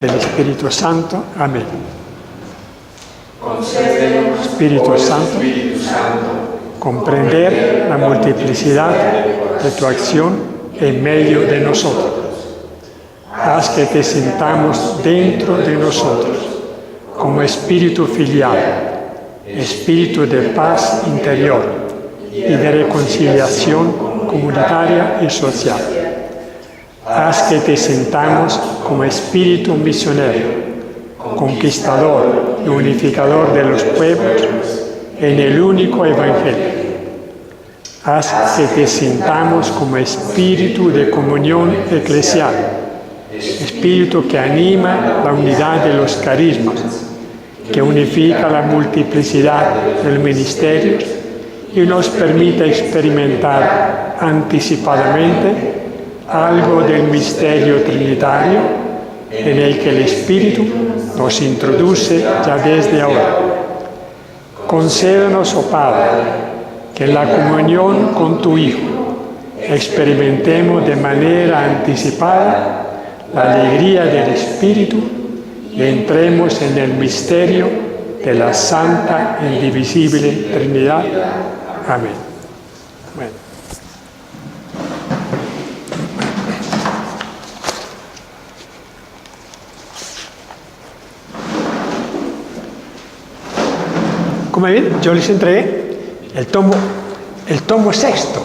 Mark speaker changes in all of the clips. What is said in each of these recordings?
Speaker 1: del Espíritu Santo. Amén.
Speaker 2: Concédenos,
Speaker 1: Espíritu Santo, comprender la multiplicidad de tu acción en medio de nosotros. Haz que te sintamos dentro de nosotros como espíritu filial, espíritu de paz interior y de reconciliación comunitaria y social. Haz que te sintamos como espíritu misionero, conquistador y unificador de los pueblos en el único Evangelio. Haz que te sintamos como espíritu de comunión eclesial, espíritu que anima la unidad de los carismas, que unifica la multiplicidad del ministerio y nos permite experimentar anticipadamente algo del misterio trinitario en el que el Espíritu nos introduce ya desde ahora. Concédenos, oh Padre, que en la comunión con tu Hijo experimentemos de manera anticipada la alegría del Espíritu y entremos en el misterio de la Santa e Indivisible Trinidad. Amén. Bueno. Como ven, yo les entregué el tomo sexto.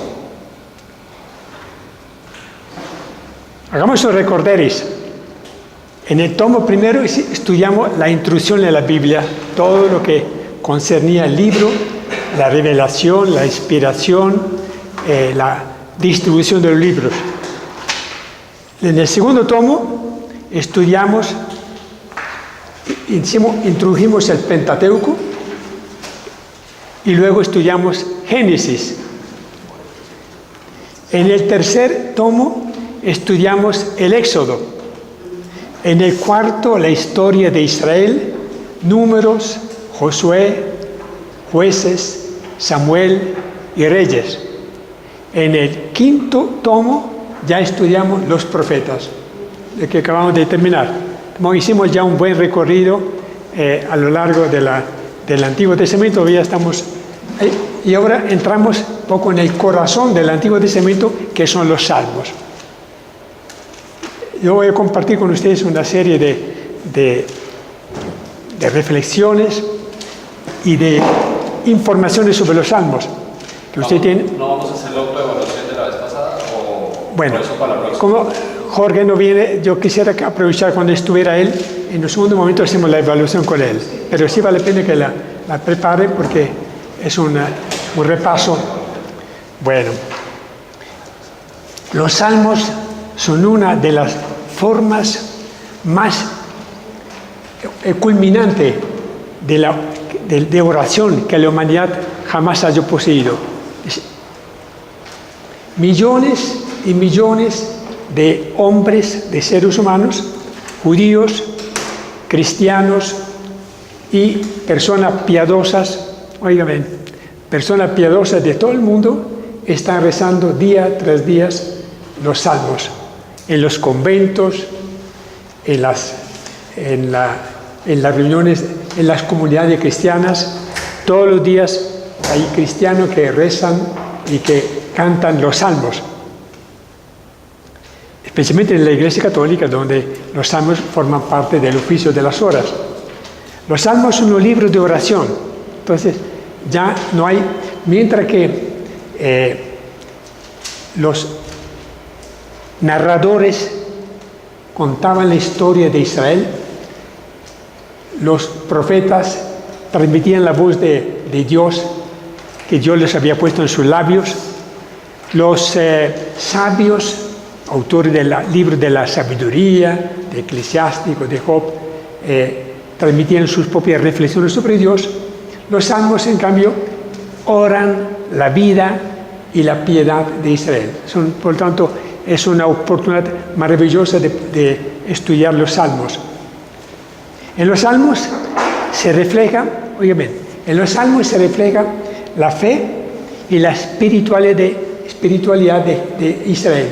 Speaker 1: Hagamos un recorderis. En el tomo primero estudiamos la introducción de la Biblia, todo lo que concernía al libro, la revelación, la inspiración, la distribución de los libros. En el segundo tomo introdujimos el Pentateuco y luego estudiamos Génesis. En el tercer tomo estudiamos el Éxodo. En el cuarto, la historia de Israel, Números, Josué, Jueces, Samuel y Reyes. En el quinto tomo ya estudiamos los profetas, de que acabamos de terminar. Como hicimos ya un buen recorrido a lo largo del Antiguo Testamento, ya estamos ahí, y ahora entramos un poco en el corazón del Antiguo Testamento, que son los Salmos. Yo voy a compartir con ustedes una serie de reflexiones y de informaciones sobre los Salmos que usted tiene.
Speaker 2: ¿No vamos a hacer la evaluación de la vez pasada?
Speaker 1: Bueno,
Speaker 2: eso para la próxima?
Speaker 1: como Jorge no viene, yo quisiera aprovechar cuando estuviera él, en un segundo momento hacemos la evaluación con él, pero sí vale la pena que la prepare porque es un repaso. Bueno, los Salmos son una de las formas más culminante de oración que la humanidad jamás haya poseído. Millones y millones de hombres, de seres humanos, judíos, cristianos y personas piadosas, oigan, personas piadosas de todo el mundo están rezando día tras día los salmos, en los conventos, en las reuniones, en las comunidades cristianas. Todos los días hay cristianos que rezan y que cantan los salmos, especialmente en la Iglesia Católica, donde los salmos forman parte del oficio de las horas. Los salmos son un libro de oración, entonces ya no hay, mientras que los narradores contaban la historia de Israel, los profetas transmitían la voz de Dios que Dios les había puesto en sus labios, los sabios, autores del libro de la sabiduría, de Eclesiástico, de Job, transmitían sus propias reflexiones sobre Dios. Los salmos, en cambio, oran la vida y la piedad de Israel. Por lo tanto, es una oportunidad maravillosa de estudiar los salmos. En los salmos se refleja, la fe y la espiritualidad de Israel.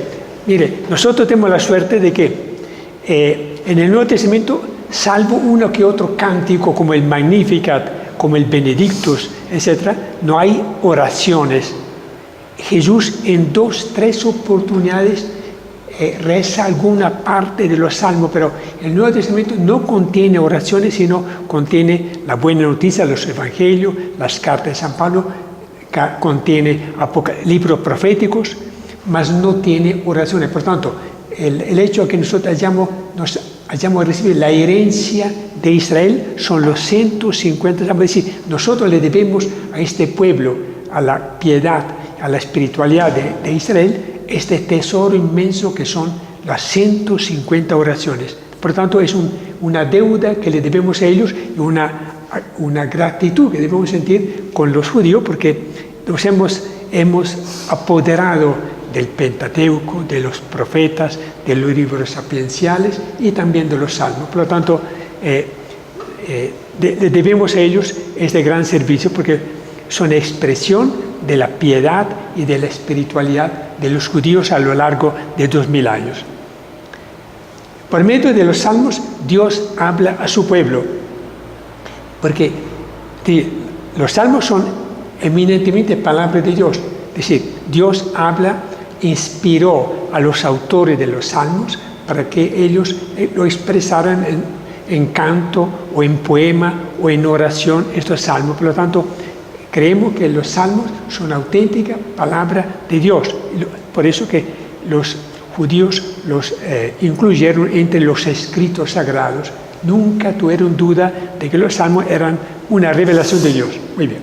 Speaker 1: Mire, nosotros tenemos la suerte de que En el Nuevo Testamento, salvo uno que otro cántico como el Magnificat, como el Benedictus, etc., no hay oraciones. Jesús en 2, 3 oportunidades reza alguna parte de los salmos, pero el Nuevo Testamento no contiene oraciones, sino contiene la buena noticia, los evangelios, las cartas de San Pablo, contiene libros proféticos, mas no tiene oraciones. Por tanto, el hecho de que nosotros hayamos recibido la herencia de Israel son los 150 salmos. Es decir, nosotros le debemos a este pueblo, a la piedad, a la espiritualidad de Israel, este tesoro inmenso que son las 150 oraciones. Por tanto, es una deuda que le debemos a ellos y una gratitud que debemos sentir con los judíos, porque nos hemos apoderado del Pentateuco, de los profetas, de los libros sapienciales y también de los salmos. Por lo tanto, le debemos a ellos este gran servicio, porque son expresión de la piedad y de la espiritualidad de los judíos a lo largo de 2000 años. Por medio de los salmos, Dios habla a su pueblo, porque los salmos son eminentemente palabra de Dios. Es decir, Dios habla, inspiró a los autores de los salmos para que ellos lo expresaran en canto o en poema o en oración, estos salmos. Por lo tanto, creemos que los salmos son auténtica palabra de Dios. Por eso que los judíos los incluyeron entre los escritos sagrados. Nunca tuvieron duda de que los salmos eran una revelación de Dios. Muy bien.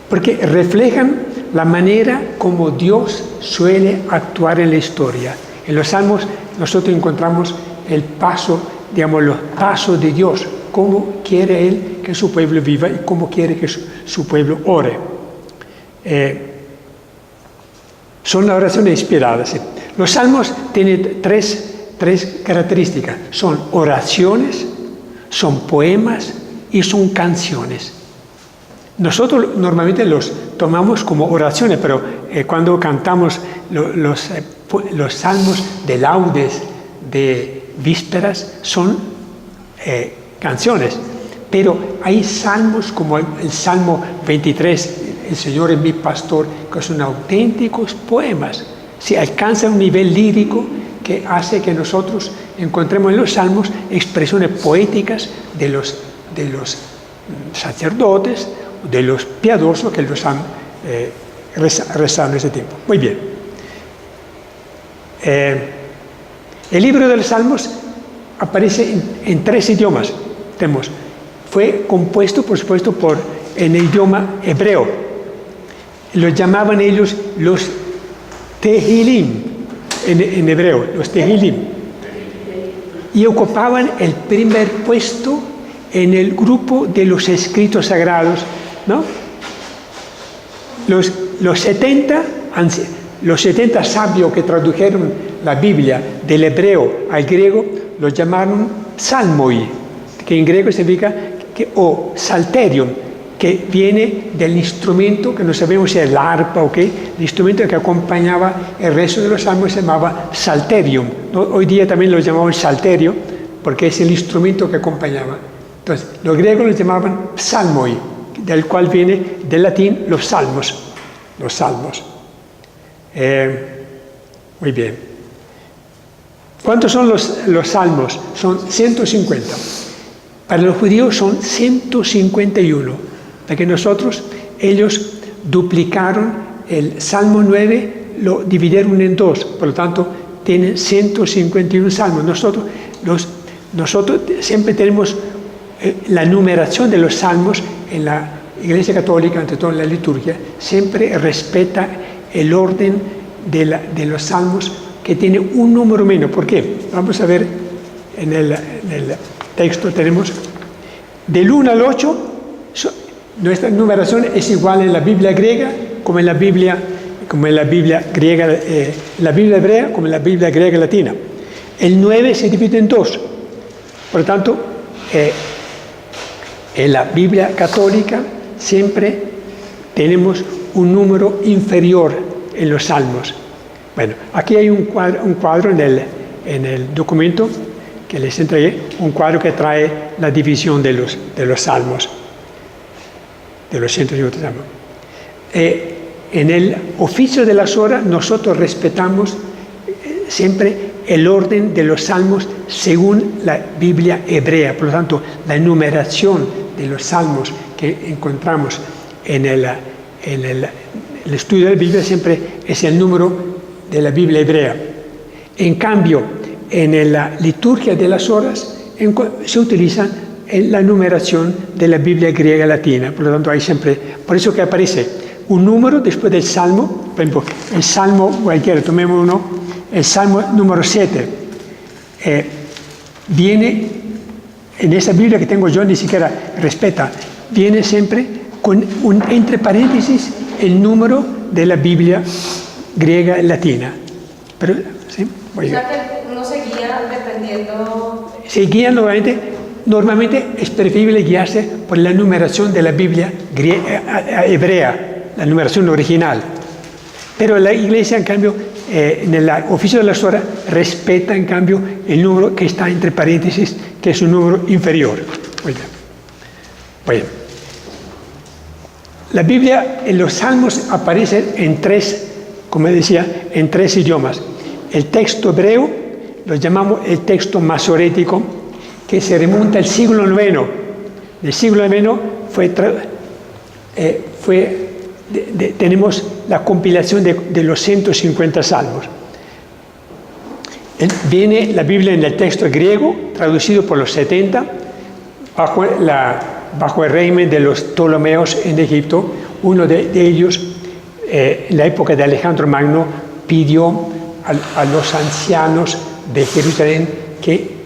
Speaker 1: Porque reflejan la manera como Dios suele actuar en la historia. En los salmos nosotros encontramos el paso, digamos, los pasos de Dios, cómo quiere Él que su pueblo viva y cómo quiere que su pueblo ore. Son las oraciones inspiradas. ¿Sí? Los salmos tienen tres características. Son oraciones, son poemas y son canciones. Nosotros normalmente los tomamos como oraciones, pero cuando cantamos los salmos de laudes, de vísperas, son canciones. Pero hay salmos como el Salmo 23, el Señor es mi pastor, que son auténticos poemas. Se alcanza un nivel lírico que hace que nosotros encontremos en los salmos expresiones poéticas de los sacerdotes, de los piadosos que los han rezado en ese tiempo. Muy bien. El libro de los Salmos aparece en 3 idiomas. Fue compuesto, por supuesto, en el idioma hebreo. Lo llamaban ellos los Tehilim, en hebreo, los Tehilim. Y ocupaban el primer puesto en el grupo de los escritos sagrados, ¿no? Los 70 sabios que tradujeron la Biblia del hebreo al griego los llamaron salmoi, que en griego significa o salterium, que viene del instrumento que no sabemos si es el arpa o qué, el instrumento que acompañaba el resto de los salmos se llamaba salterium, ¿no? Hoy día también lo llamamos salterio, porque es el instrumento que acompañaba. Entonces, los griegos lo llamaban psalmoi, del cual viene del latín los salmos. Muy bien. ¿Cuántos son los salmos? Son 150. Para los judíos son 151. Porque ellos duplicaron el Salmo 9, lo dividieron en 2. Por lo tanto, tienen 151 salmos. Nosotros siempre tenemos la numeración de los salmos en la Iglesia Católica, ante todo en la liturgia, siempre respeta el orden de los salmos que tiene un número menos. ¿Por qué? Vamos a ver en el texto, tenemos del 1 al 8, nuestra numeración es igual en la Biblia griega como en la Biblia griega, la Biblia hebrea como en la Biblia griega latina. El 9 se divide en 2. Por lo tanto, en la Biblia católica siempre tenemos un número inferior en los salmos. Bueno, aquí hay un cuadro en el documento que les entregué, un cuadro que trae la división de los salmos, de los 150 salmos. En el oficio de las horas nosotros respetamos siempre el orden de los salmos según la Biblia hebrea. Por lo tanto, la numeración de los salmos que encontramos en el estudio de la Biblia siempre es el número de la Biblia hebrea. En cambio, en la liturgia de las horas se utiliza la numeración de la Biblia griega latina. Por lo tanto, hay siempre, por eso que aparece un número después del salmo. Por ejemplo, el salmo cualquiera, tomemos uno, el salmo número 7, viene en esa Biblia que tengo yo, ni siquiera respeta, viene siempre con entre paréntesis el número de la Biblia griega latina. Pero, ¿sí?
Speaker 3: O sea que uno se guía dependiendo...
Speaker 1: Se guía normalmente es preferible guiarse por la numeración de la Biblia hebrea, la numeración original. Pero la Iglesia, en cambio, en el oficio de las horas, respeta, en cambio, el número que está entre paréntesis, que es un número inferior. Bueno. La Biblia, en los salmos, aparecen en tres, como decía, en tres idiomas. El texto hebreo, lo llamamos el texto masorético, que se remonta al siglo IX. Del siglo IX tenemos la compilación de los 150 salmos. Viene la Biblia en el texto griego, traducido por los 70, bajo el régimen de los Ptolomeos en Egipto. Uno de ellos, en la época de Alejandro Magno, pidió a los ancianos de Jerusalén que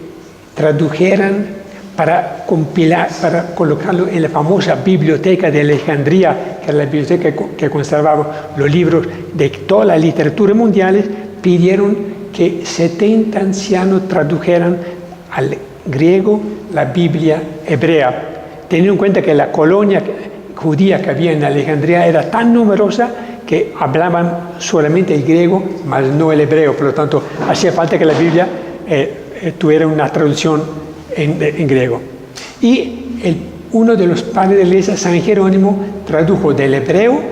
Speaker 1: tradujeran para compilar, para colocarlo en la famosa biblioteca de Alejandría, que era la biblioteca que conservaba los libros de toda la literatura mundial. Pidieron que 70 ancianos tradujeran al griego la Biblia hebrea, teniendo en cuenta que la colonia judía que había en Alejandría era tan numerosa que hablaban solamente el griego, mas no el hebreo. Por lo tanto, hacía falta que la Biblia tuviera una traducción en griego. Y uno de los padres de la Iglesia, San Jerónimo, tradujo del hebreo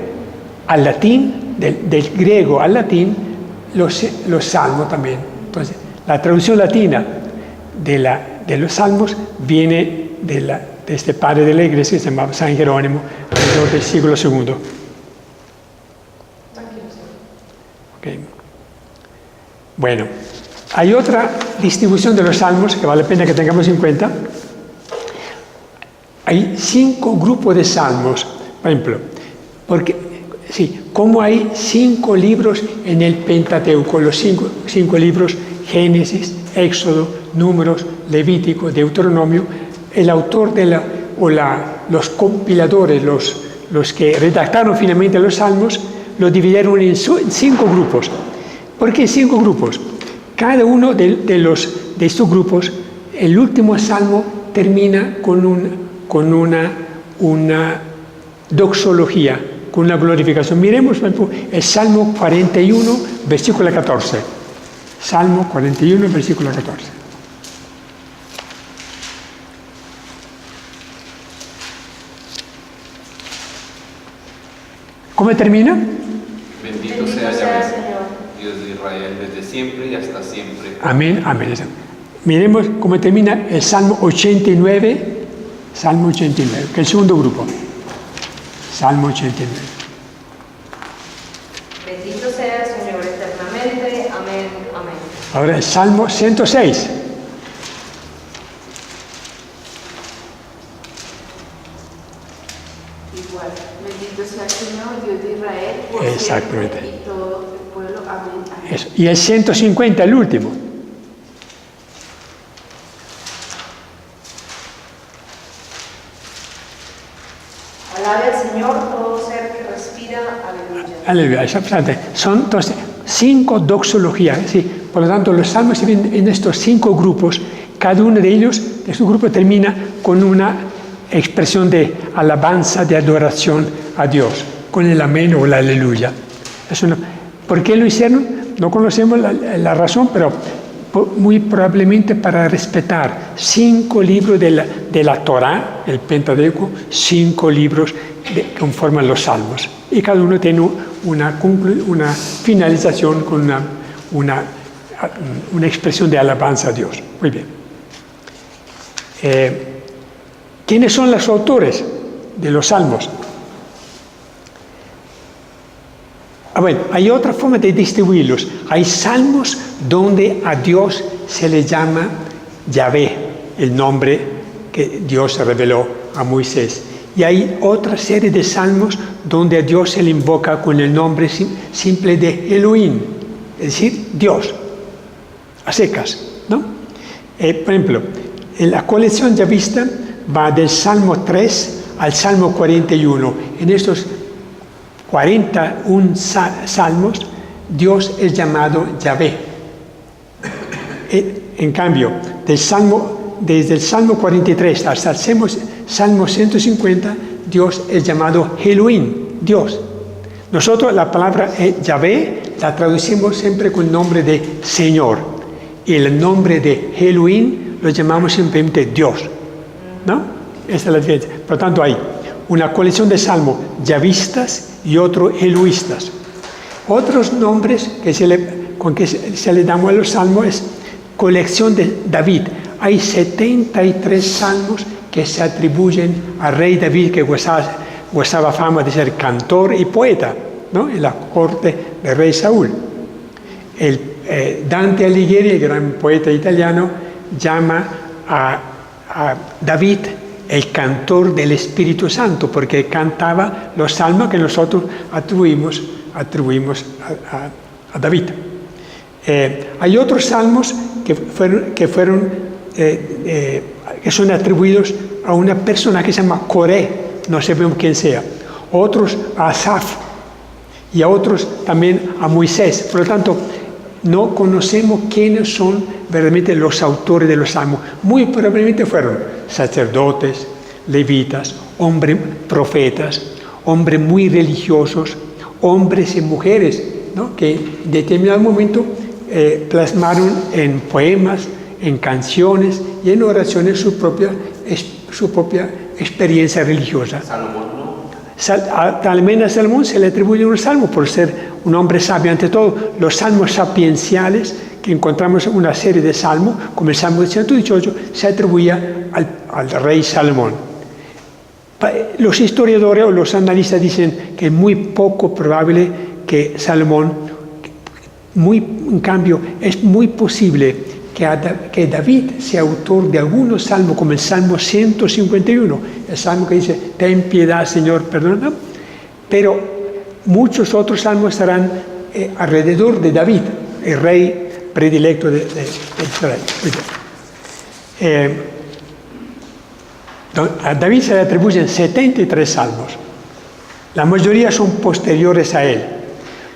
Speaker 1: al latín, del griego al latín, los salmos también. Entonces, la traducción latina de los salmos viene de este padre de la Iglesia que se llamaba San Jerónimo, alrededor del siglo II. Okay. Bueno, hay otra distribución de los salmos que vale la pena que tengamos en cuenta. Hay 5 grupos de salmos, por ejemplo, porque, sí, como hay 5 libros en el Pentateuco, los 5 libros, Génesis, Éxodo, Números, Levítico, Deuteronomio, el autor los compiladores, los que redactaron finalmente los salmos, lo dividieron en 5 grupos. ¿Por qué 5 grupos? Cada uno de estos grupos, el último salmo termina con una doxología, con una glorificación. Miremos, por ejemplo, el Salmo 41, versículo 14. Salmo 41, versículo 14. ¿Cómo termina?
Speaker 2: Bendito sea Yahvé, Dios de Israel, desde siempre y hasta siempre.
Speaker 1: Amén, amén. Miremos cómo termina el Salmo 89, Salmo 89, que es el segundo grupo. Salmo 89.
Speaker 3: Bendito sea el Señor eternamente. Amén, amén.
Speaker 1: Ahora el Salmo 106.
Speaker 4: Igual, bendito sea el Señor, Dios de Israel, por
Speaker 1: Exactamente.
Speaker 4: siempre y todo el pueblo. Amén, amén.
Speaker 1: Eso. Y el 150, el último.
Speaker 3: Alabe al Señor todo ser que respira. Aleluya.
Speaker 1: Aleluya. Exactamente. Son entonces 5 doxologías. ¿Sí? Por lo tanto, los salmos se ven en estos 5 grupos. Cada uno de ellos, de su grupo, termina con una expresión de alabanza, de adoración a Dios, con el amén o la aleluya. ¿Por qué lo hicieron? No conocemos la razón, pero muy probablemente para respetar 5 libros de la Torá, el Pentateuco, 5 libros que conforman los Salmos. Y cada uno tiene una finalización con una expresión de alabanza a Dios. Muy bien. ¿Quiénes son los autores de los Salmos? Bueno, hay otra forma de distribuirlos. Hay salmos donde a Dios se le llama Yahvé, el nombre que Dios reveló a Moisés. Y hay otra serie de salmos donde a Dios se le invoca con el nombre simple de Elohim, es decir, Dios, a secas, ¿no? Por ejemplo, en la colección ya vista va del Salmo 3 al Salmo 41. En estos 41 salmos, Dios es llamado Yahvé. En cambio, desde el Salmo 43 hasta el Salmo 150, Dios es llamado Elohim, Dios. Nosotros la palabra Yahvé la traducimos siempre con el nombre de Señor. Y el nombre de Elohim lo llamamos simplemente Dios, ¿no? Esa es la diferencia. Por lo tanto, hay una colección de salmos yavistas y otros eloístas. Otros nombres con que se le damos a los salmos es colección de David. Hay 73 salmos que se atribuyen al rey David, que gozaba fama de ser cantor y poeta, ¿no? En la corte del rey Saúl. Dante Alighieri, el gran poeta italiano, llama a David el cantor del Espíritu Santo, porque cantaba los salmos que nosotros atribuimos a David. Hay otros salmos que son atribuidos a una persona que se llama Coré, no sabemos quién sea. Otros a Asaf y a otros también a Moisés. Por lo tanto, no conocemos quiénes son verdaderamente los autores de los salmos. Muy probablemente fueron sacerdotes, levitas, hombres profetas, hombres muy religiosos, hombres y mujeres, ¿no? Que en determinado momento plasmaron en poemas, en canciones y en oraciones su propia experiencia religiosa.
Speaker 2: Salomón no.
Speaker 1: También a Salomón se le atribuye un salmo por ser un hombre sabio. Ante todo, los salmos sapienciales, que encontramos en una serie de salmos, como el Salmo 118, se atribuía al rey Salomón. Los historiadores o los analistas dicen que es muy poco probable que Salomón, en cambio, es muy posible que David sea autor de algunos salmos, como el Salmo 151, el salmo que dice, ten piedad, Señor, perdona, pero muchos otros salmos estarán alrededor de David, el rey predilecto de Israel. A David se le atribuyen 73 salmos. La mayoría son posteriores a él.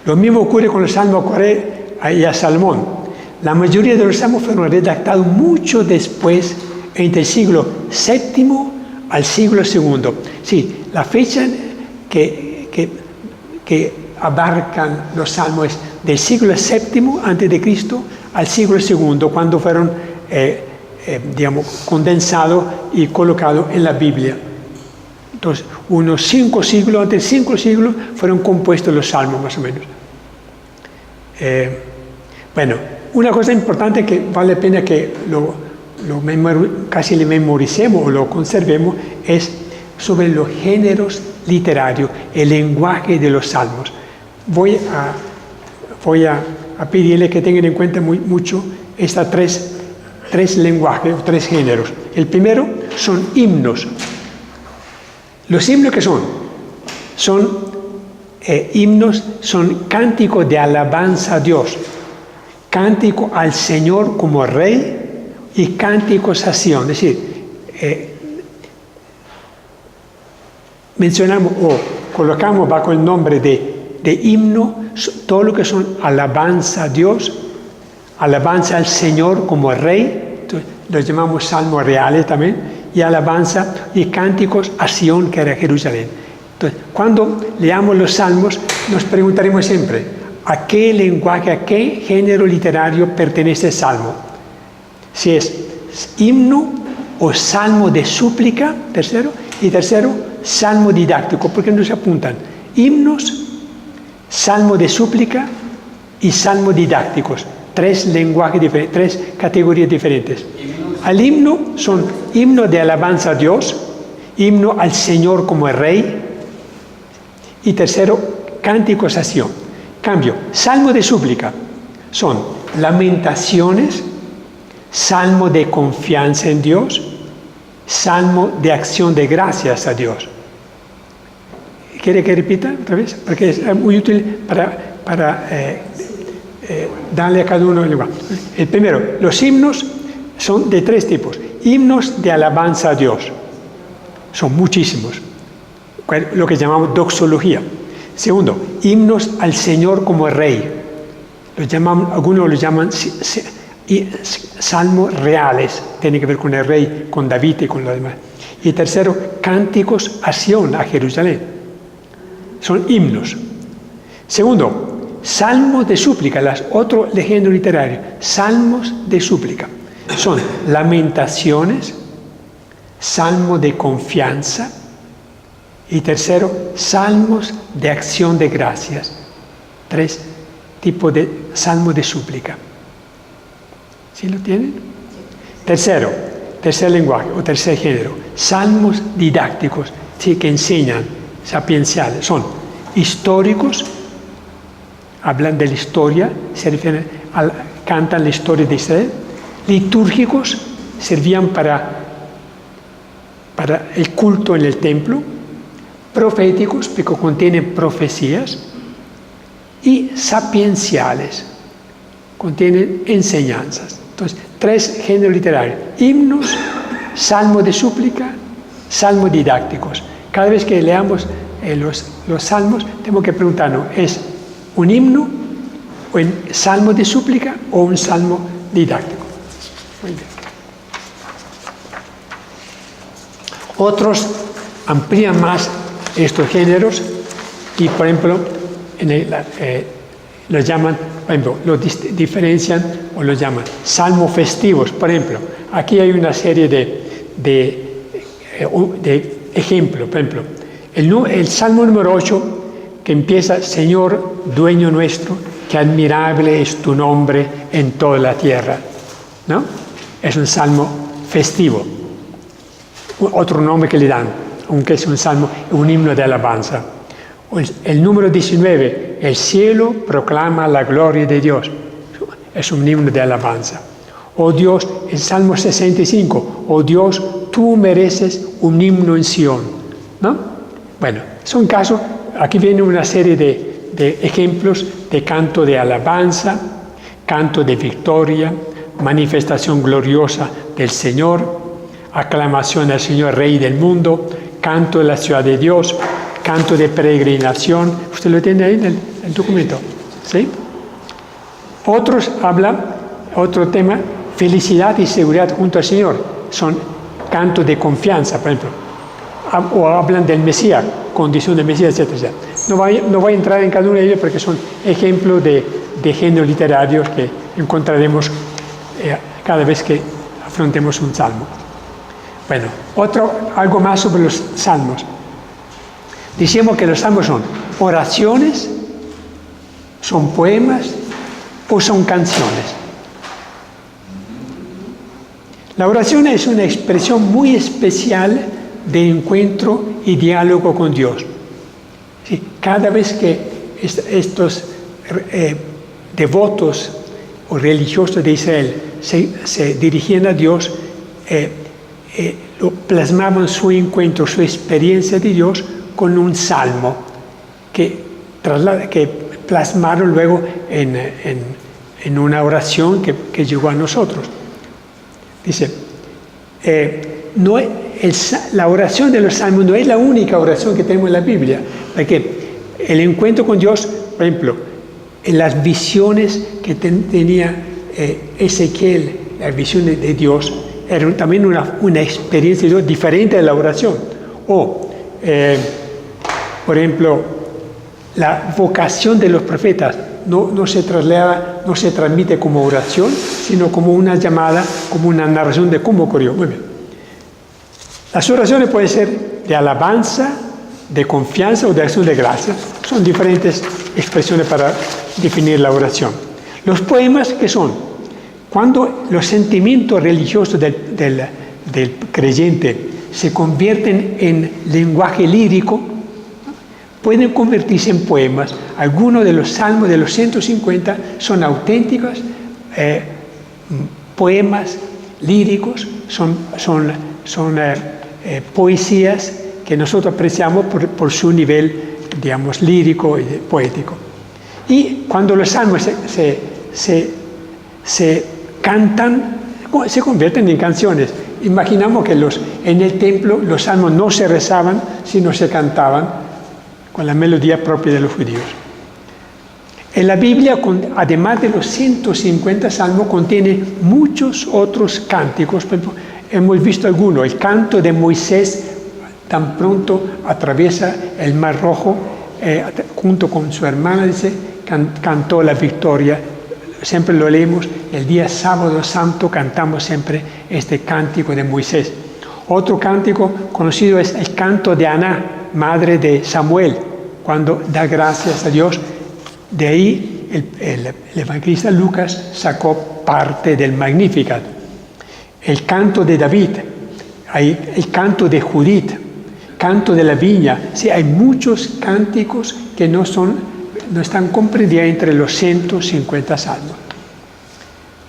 Speaker 1: Lo mismo ocurre con el Salmo Coré y a Salmón. La mayoría de los salmos fueron redactados mucho después, entre el siglo VII al siglo II. Sí, la fecha que abarcan los salmos es del siglo VII a.C. al siglo II, cuando fueron condensados y colocados en la Biblia. Entonces, unos 5 siglos, antes de 5 siglos, fueron compuestos los salmos, más o menos. Una cosa importante que vale la pena que casi le memoricemos o lo conservemos es sobre los géneros literarios, el lenguaje de los salmos. Voy a pedirle que tengan en cuenta mucho estas tres lenguajes o 3 géneros. El primero son himnos. ¿Los himnos qué son? Himnos son cánticos de alabanza a Dios, cántico al Señor como Rey y cánticos a Sion. Es decir, mencionamos o colocamos bajo el nombre de himno todo lo que son alabanza a Dios, alabanza al Señor como Rey, los llamamos salmos reales también, y alabanza y cánticos a Sion, que era Jerusalén. Entonces, cuando leamos los salmos, nos preguntaremos siempre, ¿a qué lenguaje, a qué género literario pertenece el salmo? Si es himno o salmo de súplica, tercero, y tercero, salmo didáctico, porque no se apuntan himnos, salmo de súplica y salmo didácticos, tres lenguajes diferentes, tres categorías diferentes. Al himno son himno de alabanza a Dios, himno al Señor como el Rey, y tercero, cánticos a Sion. Cambio, salmo de súplica son lamentaciones, salmo de confianza en Dios, salmo de acción de gracias a Dios. ¿Quiere que repita otra vez? Porque es muy útil para darle a cada uno el lugar. El primero, los himnos son de tres tipos. Himnos de alabanza a Dios. Son muchísimos. Lo que llamamos doxología. Segundo, himnos al Señor como Rey. Algunos los llaman salmos reales. Tiene que ver con el Rey, con David y con lo demás. Y tercero, cánticos a Sion, a Jerusalén. Son himnos. Segundo, salmos de súplica, otro género literario, salmos de súplica. Son lamentaciones, salmo de confianza y tercero, salmos de acción de gracias. Tres tipos de salmo de súplica. ¿Sí lo tienen? Tercero, tercer lenguaje o tercer género, salmos didácticos, sí, que enseñan, sapienciales. Son históricos, hablan de la historia, se refieren cantan la historia de Israel. Litúrgicos, servían para el culto en el templo. Proféticos, porque contienen profecías. Y sapienciales, contienen enseñanzas. Entonces, tres géneros literarios: himnos, salmo de súplica, salmos didácticos. Cada vez que leamos los salmos, tenemos que preguntarnos, ¿es un himno, o un salmo de súplica o un salmo didáctico? Muy bien. Otros amplían más estos géneros y, por ejemplo, los llaman, por ejemplo, los diferencian o los llaman salmos festivos. Por ejemplo, aquí hay una serie de ejemplos. Por ejemplo, el Salmo número 8, que empieza: Señor, dueño nuestro, qué admirable es tu nombre en toda la tierra, ¿no? Es un salmo festivo. Otro nombre que le dan, aunque es un salmo, un himno de alabanza. El número 19, el cielo proclama la gloria de Dios. Es un himno de alabanza. Oh Dios, el Salmo 65, oh Dios, tú mereces un himno en Sion, ¿no? Bueno, son casos, aquí viene una serie de ejemplos de canto de alabanza, canto de victoria, manifestación gloriosa del Señor, aclamación al Señor Rey del mundo, canto de la ciudad de Dios, canto de peregrinación. Usted lo tiene ahí en el documento, ¿sí? Otros hablan, otro tema, felicidad y seguridad junto al Señor. Son cantos de confianza, por ejemplo. O hablan del Mesías, condición del Mesías, etc. No voy a entrar en cada uno de ellos porque son ejemplos de géneros literarios que encontraremos cada vez que afrontemos un salmo. Bueno, algo más sobre los salmos. Decimos que los salmos son oraciones, son poemas o son canciones. La oración es una expresión muy especial de encuentro y diálogo con Dios. ¿Sí? Cada vez que estos devotos o religiosos de Israel se dirigían a Dios, lo plasmaban su encuentro, su experiencia de Dios con un salmo que plasmaron luego en una oración que llegó a nosotros. Dice, la oración de los salmos no es la única oración que tenemos en la Biblia, porque el encuentro con Dios, por ejemplo, en las visiones que tenía Ezequiel, las visiones de Dios, era también una experiencia de Dios diferente de la oración. O, por ejemplo, la vocación de los profetas no se traslada, no se transmite como oración, sino como una llamada, como una narración de cómo ocurrió. Muy bien. Las oraciones pueden ser de alabanza, de confianza o de acción de gracias. Son diferentes expresiones para definir la oración. Los poemas, ¿qué son? Cuando los sentimientos religiosos del creyente se convierten en lenguaje lírico, pueden convertirse en poemas. Algunos de los salmos de los 150 son auténticos poemas líricos, son poesías que nosotros apreciamos por su nivel, digamos, lírico y poético. Y cuando los salmos se cantan, se convierten en canciones. Imaginamos que en el templo los salmos no se rezaban, sino se cantaban con la melodía propia de los judíos. En la Biblia, además de los 150 salmos, contiene muchos otros cánticos. Por ejemplo, hemos visto algunos. El canto de Moisés, tan pronto atraviesa el Mar Rojo, junto con su hermana, dice, cantó la victoria. Siempre lo leemos, el día sábado santo cantamos siempre este cántico de Moisés. Otro cántico conocido es el canto de Ana, madre de Samuel, cuando da gracias a Dios. De ahí el evangelista Lucas sacó parte del Magnificat. El canto de David, el canto de Judith, canto de la viña. Sí, hay muchos cánticos que no están comprendidos entre los 150 salmos.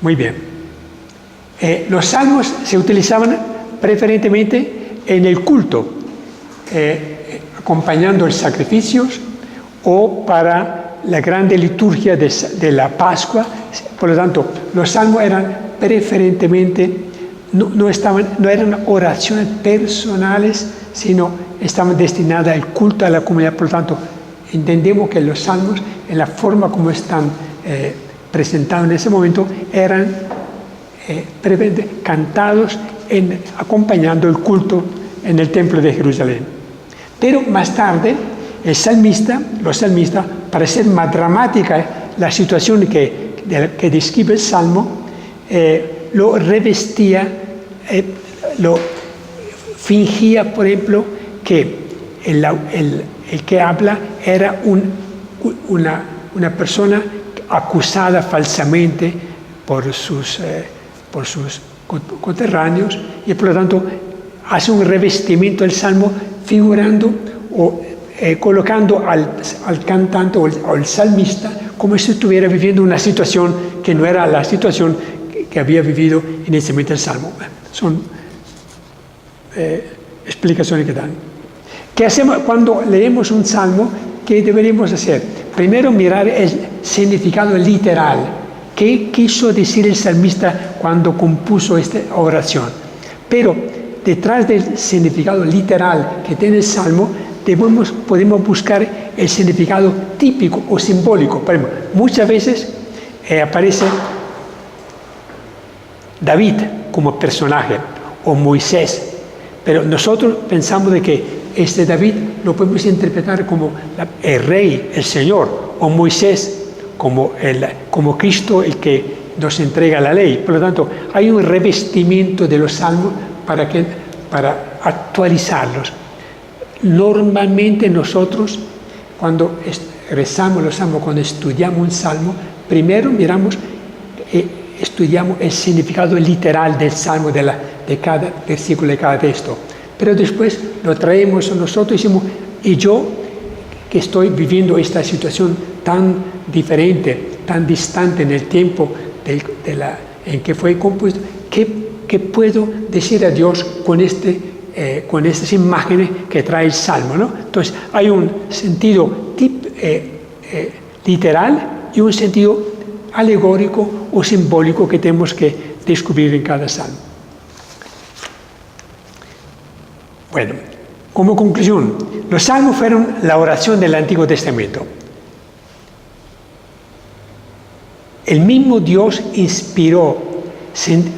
Speaker 1: Muy bien. Los salmos se utilizaban preferentemente en el culto, acompañando los sacrificios o para la grande liturgia de la Pascua. Por lo tanto, los salmos eran preferentemente, no eran oraciones personales, sino estaban destinadas al culto a la comunidad. Por lo tanto, entendemos que los salmos, en la forma como están presentados en ese momento, eran cantados acompañando el culto en el templo de Jerusalén. Pero más tarde, los salmistas, para ser más dramática la situación que describe el Salmo, lo revestía, lo fingía, por ejemplo, que el que habla era una persona acusada falsamente por sus conterráneos, y por lo tanto hace un revestimiento del Salmo figurando o colocando al cantante o al salmista como si estuviera viviendo una situación que no era la situación que había vivido inicialmente el Salmo. Son explicaciones que dan. ¿Qué hacemos cuando leemos un Salmo? ¿Qué deberíamos hacer? Primero, mirar el significado literal. ¿Qué quiso decir el salmista cuando compuso esta oración? Pero detrás del significado literal que tiene el Salmo, podemos buscar el significado típico o simbólico. Por ejemplo, muchas veces aparece David como personaje o Moisés, pero nosotros pensamos de que este David lo podemos interpretar como el rey, el Señor, o Moisés como Cristo, el que nos entrega la ley. Por lo tanto, hay un revestimiento de los salmos para actualizarlos. Normalmente nosotros, cuando rezamos los salmos, cuando estudiamos un salmo, primero estudiamos el significado literal del salmo, de cada versículo, de cada texto. Pero después lo traemos a nosotros y decimos, y yo que estoy viviendo esta situación tan diferente, tan distante en el tiempo en que fue compuesto, ¿qué puedo decir a Dios con estas imágenes que trae el Salmo, ¿no? Entonces, hay un sentido literal y un sentido alegórico o simbólico que tenemos que descubrir en cada Salmo. Bueno, como conclusión, los Salmos fueron la oración del Antiguo Testamento. El mismo Dios inspiró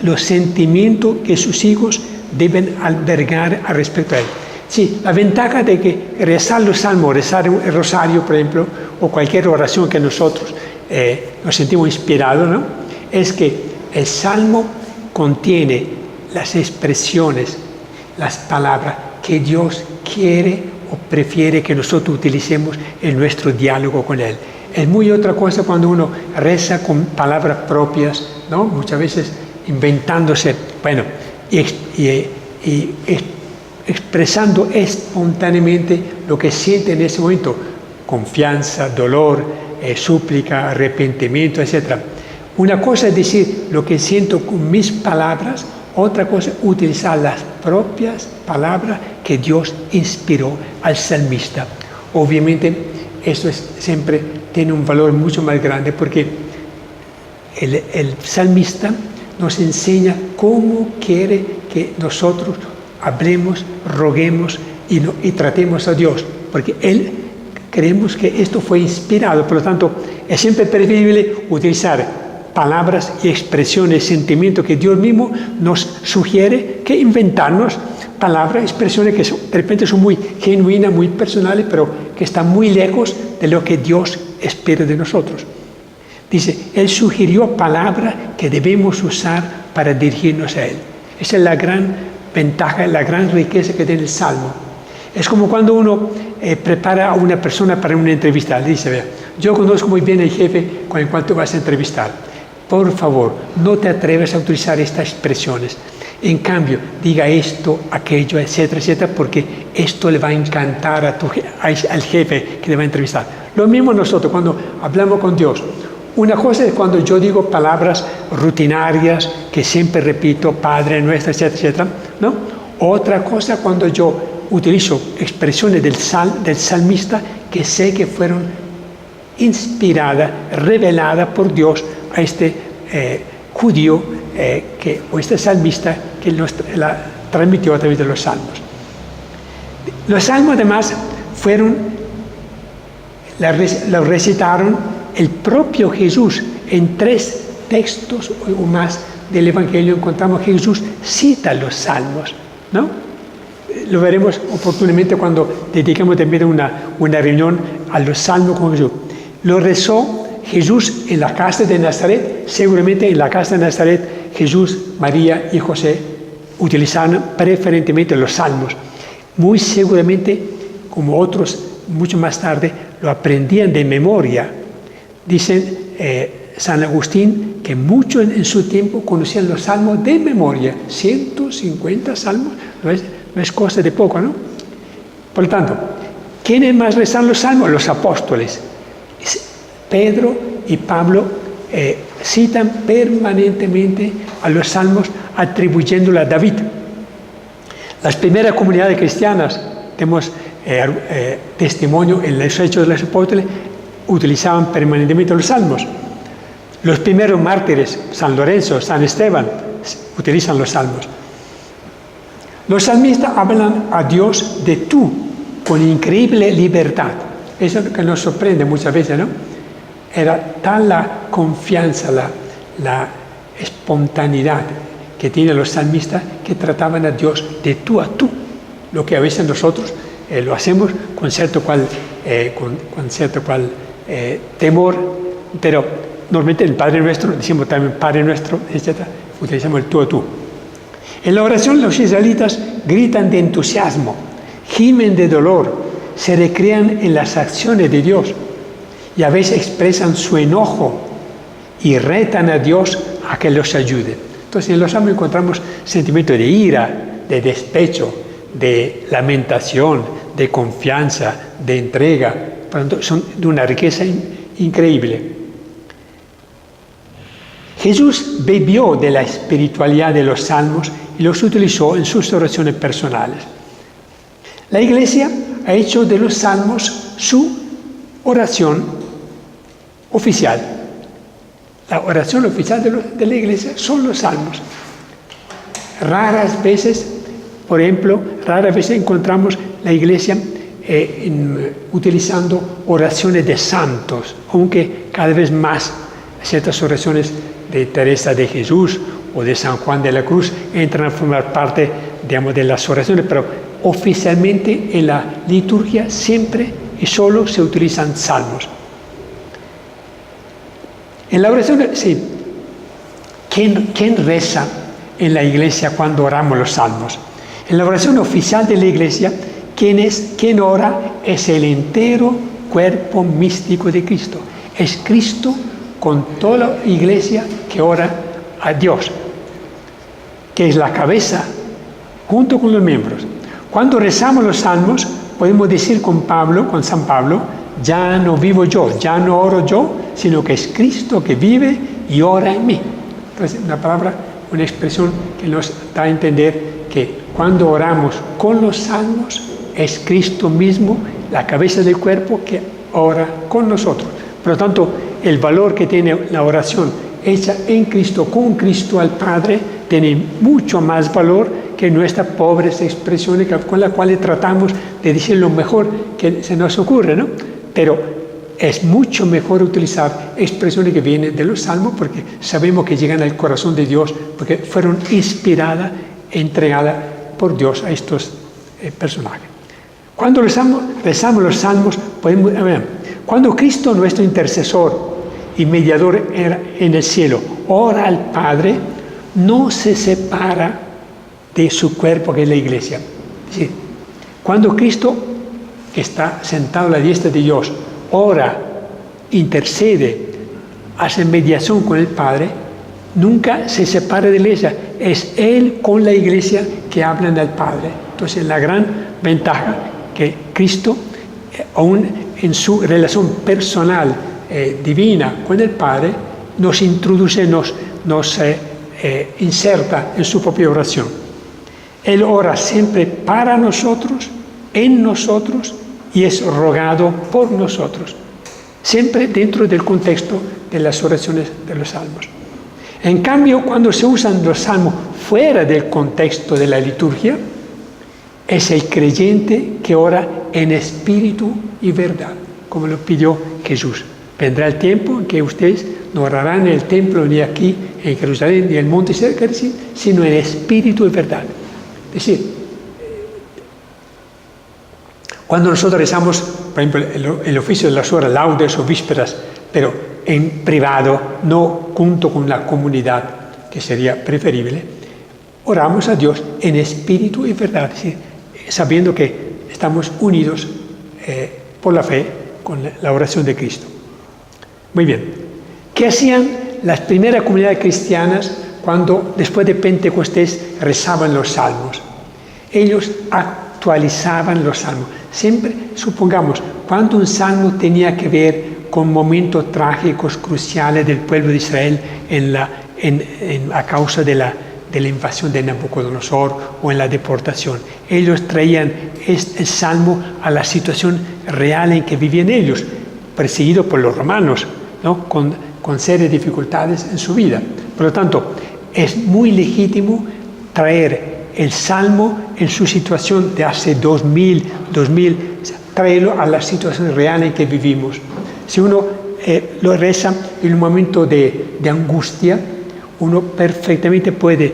Speaker 1: los sentimientos que sus hijos deben albergar al respecto a él. Sí, la ventaja de que rezar los salmos, rezar el rosario, por ejemplo, o cualquier oración que nosotros nos sentimos inspirados, ¿no? Es que el Salmo contiene las expresiones, las palabras que Dios quiere o prefiere que nosotros utilicemos en nuestro diálogo con Él. Es muy otra cosa cuando uno reza con palabras propias, ¿no? Muchas veces inventándose, bueno, y expresando espontáneamente lo que siente en ese momento, confianza, dolor, súplica, arrepentimiento, etc. Una cosa es decir lo que siento con mis palabras, otra cosa es utilizar las propias palabras que Dios inspiró al salmista. Obviamente, esto siempre tiene un valor mucho más grande porque el salmista nos enseña cómo quiere que nosotros hablemos, roguemos y tratemos a Dios, porque Él creemos que esto fue inspirado, por lo tanto es siempre preferible utilizar palabras y expresiones, sentimientos que Dios mismo nos sugiere que inventarnos palabras, expresiones que de repente son muy genuinas, muy personales, pero que están muy lejos de lo que Dios espera de nosotros. Dice, Él sugirió palabras que debemos usar para dirigirnos a Él. Esa es la gran ventaja, la gran riqueza que tiene el Salmo. Es como cuando uno prepara a una persona para una entrevista. Le dice, vea, yo conozco muy bien al jefe con el cual tú vas a entrevistar. Por favor, no te atreves a utilizar estas expresiones. En cambio, diga esto, aquello, etcétera, etcétera, porque esto le va a encantar al jefe que le va a entrevistar. Lo mismo nosotros cuando hablamos con Dios. Una cosa es cuando yo digo palabras rutinarias que siempre repito, Padre nuestro, etcétera, etcétera, ¿no? Otra cosa cuando yo utilizo expresiones del salmista que sé que fueron inspiradas, reveladas por Dios a este judío o este salmista que la transmitió a través de los salmos. Los salmos además los recitaron el propio Jesús. En 3 textos o más del Evangelio encontramos que Jesús cita los salmos, ¿no? Lo veremos oportunamente cuando dediquemos también una reunión a los salmos con Jesús. Lo rezó Jesús en la casa de Nazaret. Seguramente en la casa de Nazaret Jesús, María y José utilizaron preferentemente los salmos. Muy seguramente, como otros mucho más tarde, lo aprendían de memoria. Dicen San Agustín que muchos en su tiempo conocían los salmos de memoria. 150 salmos, no es cosa de poco, ¿no? Por lo tanto, ¿quiénes más rezan los salmos? Los apóstoles. Pedro y Pablo citan permanentemente a los salmos atribuyéndolo a David. Las primeras comunidades cristianas, tenemos testimonio en los Hechos de los Apóstoles, utilizaban permanentemente los salmos. Los primeros mártires, San Lorenzo, San Esteban, utilizan los salmos. Los salmistas hablan a Dios de tú, con increíble libertad. Eso es lo que nos sorprende muchas veces, ¿no? Era tal la confianza, la espontaneidad que tienen los salmistas que trataban a Dios de tú a tú. Lo que a veces nosotros lo hacemos con cierto cual temor, pero normalmente el Padre Nuestro, decimos también Padre Nuestro, etc., utilizamos el tú a tú. En la oración los israelitas gritan de entusiasmo, gimen de dolor, se recrean en las acciones de Dios y a veces expresan su enojo y retan a Dios a que los ayude. Entonces en los salmos encontramos sentimientos de ira, de despecho, de lamentación, de confianza, de entrega. Por lo tanto, son de una riqueza increíble. Jesús bebió de la espiritualidad de los salmos y los utilizó en sus oraciones personales. La Iglesia ha hecho de los salmos su oración oficial. La oración oficial de la Iglesia son los salmos. Raras veces encontramos la Iglesia utilizando oraciones de santos, aunque cada vez más ciertas oraciones de Teresa de Jesús o de San Juan de la Cruz entran a formar parte, digamos, de las oraciones, pero oficialmente en la liturgia siempre y solo se utilizan salmos. En la oración, sí. ¿Quién reza en la iglesia cuando oramos los salmos? En la oración oficial de la iglesia, quien ora es el entero cuerpo místico de Cristo. Es Cristo con toda la iglesia que ora a Dios, que es la cabeza junto con los miembros. Cuando rezamos los salmos, podemos decir con San Pablo, ya no vivo yo, ya no oro yo, sino que es Cristo que vive y ora en mí. Entonces, una expresión que nos da a entender que cuando oramos con los salmos, es Cristo mismo, la cabeza del cuerpo, que ora con nosotros. Por lo tanto, el valor que tiene la oración hecha en Cristo, con Cristo al Padre, tiene mucho más valor que nuestras pobres expresiones con las cuales tratamos de decir lo mejor que se nos ocurre, ¿no? Pero es mucho mejor utilizar expresiones que vienen de los salmos porque sabemos que llegan al corazón de Dios, porque fueron inspiradas, entregadas por Dios a estos personajes. Cuando rezamos los salmos, cuando Cristo, nuestro intercesor y mediador en el cielo, ora al Padre, no se separa de su cuerpo, que es la iglesia. Sí. Cuando Cristo, que está sentado a la diestra de Dios, ora, intercede, hace mediación con el Padre, nunca se separa de la iglesia. Es Él con la iglesia que hablan al Padre. Entonces, la gran ventaja que Cristo, aún en su relación personal, divina con el Padre, nos introduce, nos inserta en su propia oración. Él ora siempre para nosotros, en nosotros, y es rogado por nosotros, siempre dentro del contexto de las oraciones de los salmos. En cambio, cuando se usan los salmos fuera del contexto de la liturgia, es el creyente que ora en espíritu y verdad, como lo pidió Jesús. Vendrá el tiempo en que ustedes no orarán en el templo, ni aquí en Jerusalén, ni en el monte cerca, sino en espíritu y verdad. Es decir, cuando nosotros rezamos, por ejemplo, el oficio de las horas laudes o vísperas, pero en privado, no junto con la comunidad, que sería preferible, oramos a Dios en espíritu y verdad, es decir, sabiendo que estamos unidos por la fe con la oración de Cristo. Muy bien. ¿Qué hacían las primeras comunidades cristianas cuando después de Pentecostés rezaban los salmos? Ellos actualizaban los salmos. Siempre, supongamos, cuando un salmo tenía que ver con momentos trágicos, cruciales del pueblo de Israel a causa de la invasión de Nabucodonosor o en la deportación, ellos traían este salmo a la situación real en que vivían ellos, perseguidos por los romanos, ¿no? con serias dificultades en su vida. Por lo tanto, es muy legítimo traer el salmo en su situación de hace 2000, traerlo a la situación real en que vivimos. Si uno lo reza en un momento de angustia, uno perfectamente puede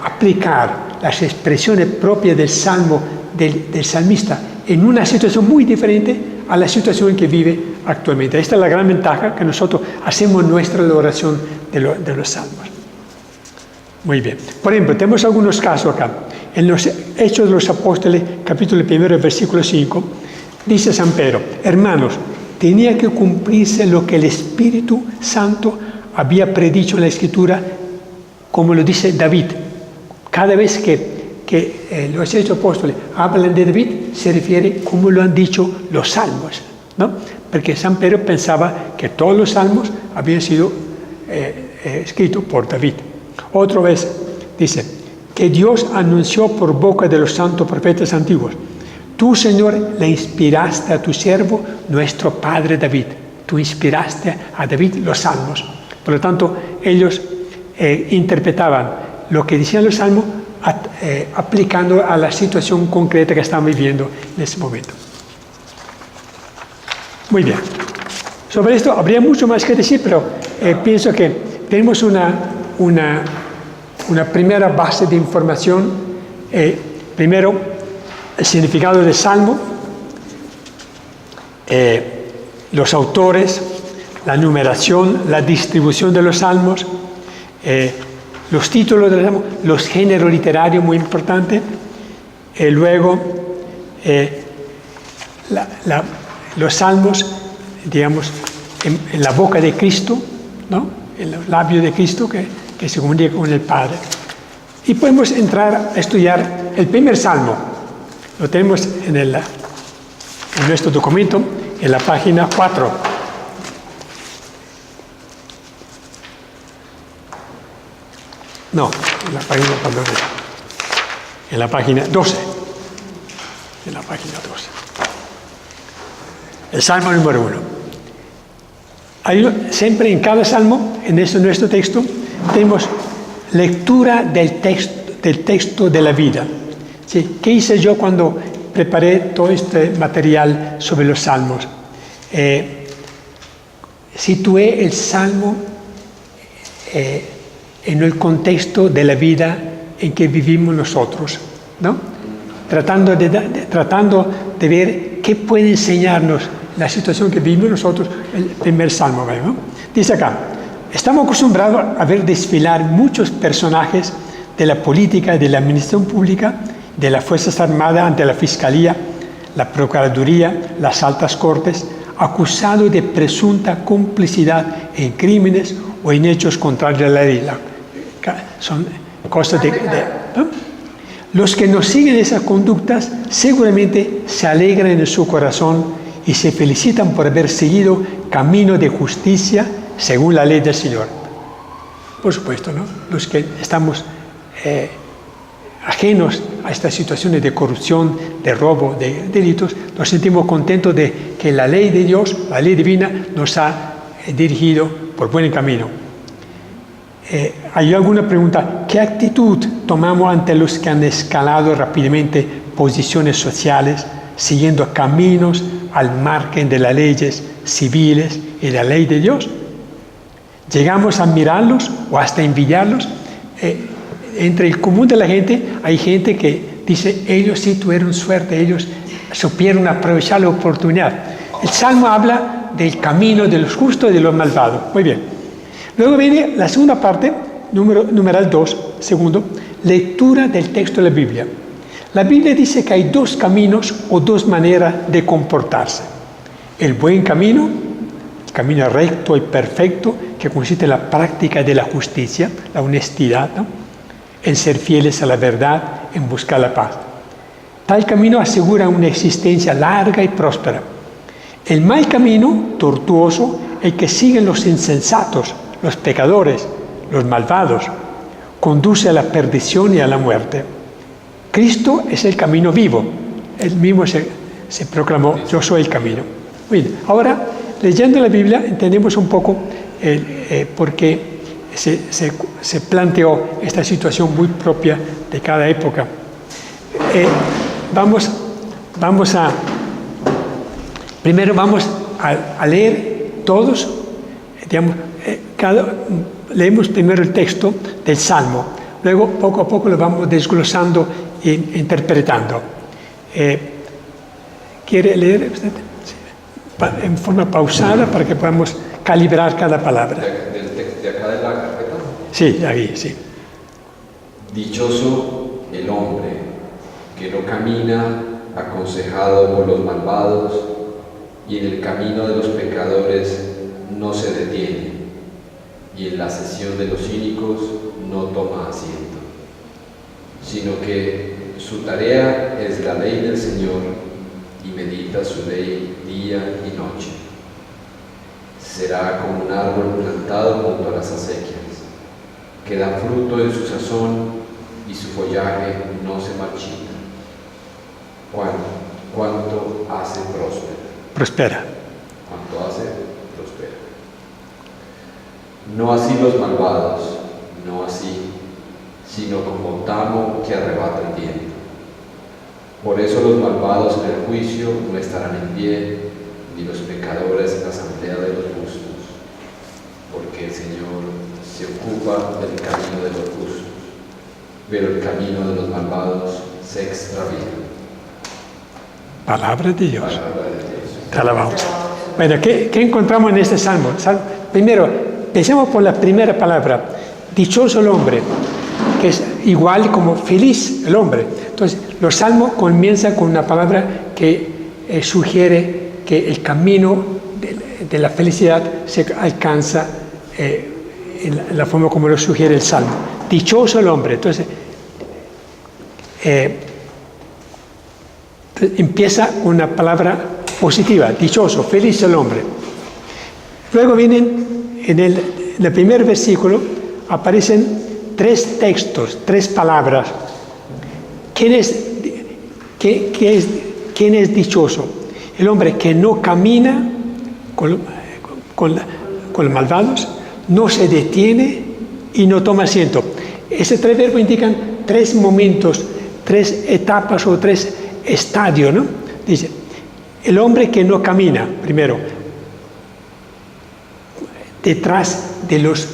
Speaker 1: aplicar las expresiones propias del salmo, del salmista, en una situación muy diferente a la situación en que vive actualmente. Esta es la gran ventaja que nosotros hacemos nuestra oración de los salmos. Muy bien. Por ejemplo, tenemos algunos casos acá. En los Hechos de los Apóstoles, capítulo 1, versículo 5, dice San Pedro: hermanos, tenía que cumplirse lo que el Espíritu Santo había predicho en la Escritura, como lo dice David. Cada vez que los Hechos Apóstoles hablan de David, se refiere como lo han dicho los salmos, ¿no? Porque San Pedro pensaba que todos los salmos habían sido escritos por David. Otra vez dice que Dios anunció por boca de los santos profetas antiguos: tú, Señor, le inspiraste a tu siervo, nuestro padre David. Tú inspiraste a David los salmos. Por lo tanto, ellos interpretaban lo que decían los salmos aplicando a la situación concreta que están viviendo en ese momento. Muy bien. Sobre esto habría mucho más que decir, pero pienso que tenemos una primera base de información. Primero, el significado del salmo. los autores, la numeración, la distribución de los salmos, los títulos de los salmos, los géneros literarios, muy importante, luego los salmos, digamos, en la boca de Cristo, ¿no? En los labios de Cristo que se comunica con el Padre. Y podemos entrar a estudiar el primer salmo. Lo tenemos en nuestro documento, en la página 4. No, en la página, perdón, en la página 12. En la página 12. El salmo número 1. Siempre en cada salmo, en nuestro texto, tenemos lectura del texto de la vida. ¿Sí? ¿Qué hice yo cuando preparé todo este material sobre los salmos? Situé el salmo en el contexto de la vida en que vivimos nosotros, ¿no? Tratando de ver qué puede enseñarnos la situación que vivimos nosotros, el primer salmo, ¿no? Dice acá: estamos acostumbrados a ver desfilar muchos personajes de la política, de la administración pública, de las Fuerzas Armadas ante la Fiscalía, la Procuraduría, las altas cortes, acusados de presunta complicidad en crímenes o en hechos contrarios a la ley. Son cosas ¿no? Los que nos siguen esas conductas seguramente se alegran en su corazón y se felicitan por haber seguido camino de justicia según la ley del Señor. Por supuesto, ¿no? Los que estamos ajenos a estas situaciones de corrupción, de robo, de delitos, nos sentimos contentos de que la ley de Dios, la ley divina, nos ha dirigido por buen camino. ¿Hay alguna pregunta? ¿Qué actitud tomamos ante los que han escalado rápidamente posiciones sociales, siguiendo caminos al margen de las leyes civiles y de la ley de Dios? ¿Llegamos a admirarlos o hasta envidiarlos? Entre el común de la gente hay gente que dice: ellos sí tuvieron suerte, ellos supieron aprovechar la oportunidad. El Salmo habla del camino de los justos y de los malvados. Muy bien. Luego viene la segunda parte, numeral 2, segundo, lectura del texto de la Biblia. La Biblia dice que hay dos caminos o dos maneras de comportarse. El buen camino, el camino recto y perfecto, que consiste en la práctica de la justicia, la honestidad, ¿no? En ser fieles a la verdad, en buscar la paz. Tal camino asegura una existencia larga y próspera. El mal camino, tortuoso, el que siguen los insensatos, los pecadores, los malvados, conduce a la perdición y a la muerte. Cristo es el camino vivo. Él mismo se proclamó: yo soy el camino. Muy bien. Ahora, leyendo la Biblia, entendemos un poco por qué se planteó esta situación muy propia de cada época. Primero vamos a leer todos, digamos, leemos primero el texto del Salmo, luego poco a poco lo vamos desglosando e interpretando. ¿Quiere leer usted? Sí. En forma pausada para que podamos calibrar cada palabra.
Speaker 2: ¿De acá de la carpeta?
Speaker 1: Sí, ahí, sí.
Speaker 5: Dichoso el hombre que no camina aconsejado por los malvados y en el camino de los pecadores no se detiene, y en la sesión de los cínicos no toma asiento, sino que su tarea es la ley del Señor y medita su ley día y noche. Será como un árbol plantado junto a las acequias, que da fruto en su sazón y su follaje no se marchita. ¿Cuánto hace
Speaker 1: Prospera.
Speaker 5: Cuanto hace, prospera. No así los malvados, no así, sino como tamo que arrebata el viento. Por eso los malvados en el juicio no estarán en pie, ni los pecadores en la asamblea de los justos, porque el Señor se ocupa del camino de los justos, pero el camino de los malvados se extravía.
Speaker 1: Palabra de Dios.
Speaker 5: Palabra de Dios.
Speaker 1: Te alabamos. Bueno, ¿qué encontramos en este salmo? Primero, empecemos por la primera palabra. Dichoso el hombre, que es igual como feliz el hombre. Entonces, los salmos comienzan con una palabra que sugiere que el camino de la felicidad se alcanza en la forma como lo sugiere el salmo. Dichoso el hombre. Entonces, empieza con una palabra positiva, dichoso, feliz el hombre. Luego vienen, en el primer versículo, aparecen 3 textos, 3 palabras. ¿Quién es dichoso? El hombre que no camina con los malvados, no se detiene y no toma asiento. Esos 3 verbos indican 3 momentos, 3 etapas o 3 estadios, ¿no? Dice, el hombre que no camina, primero, detrás de los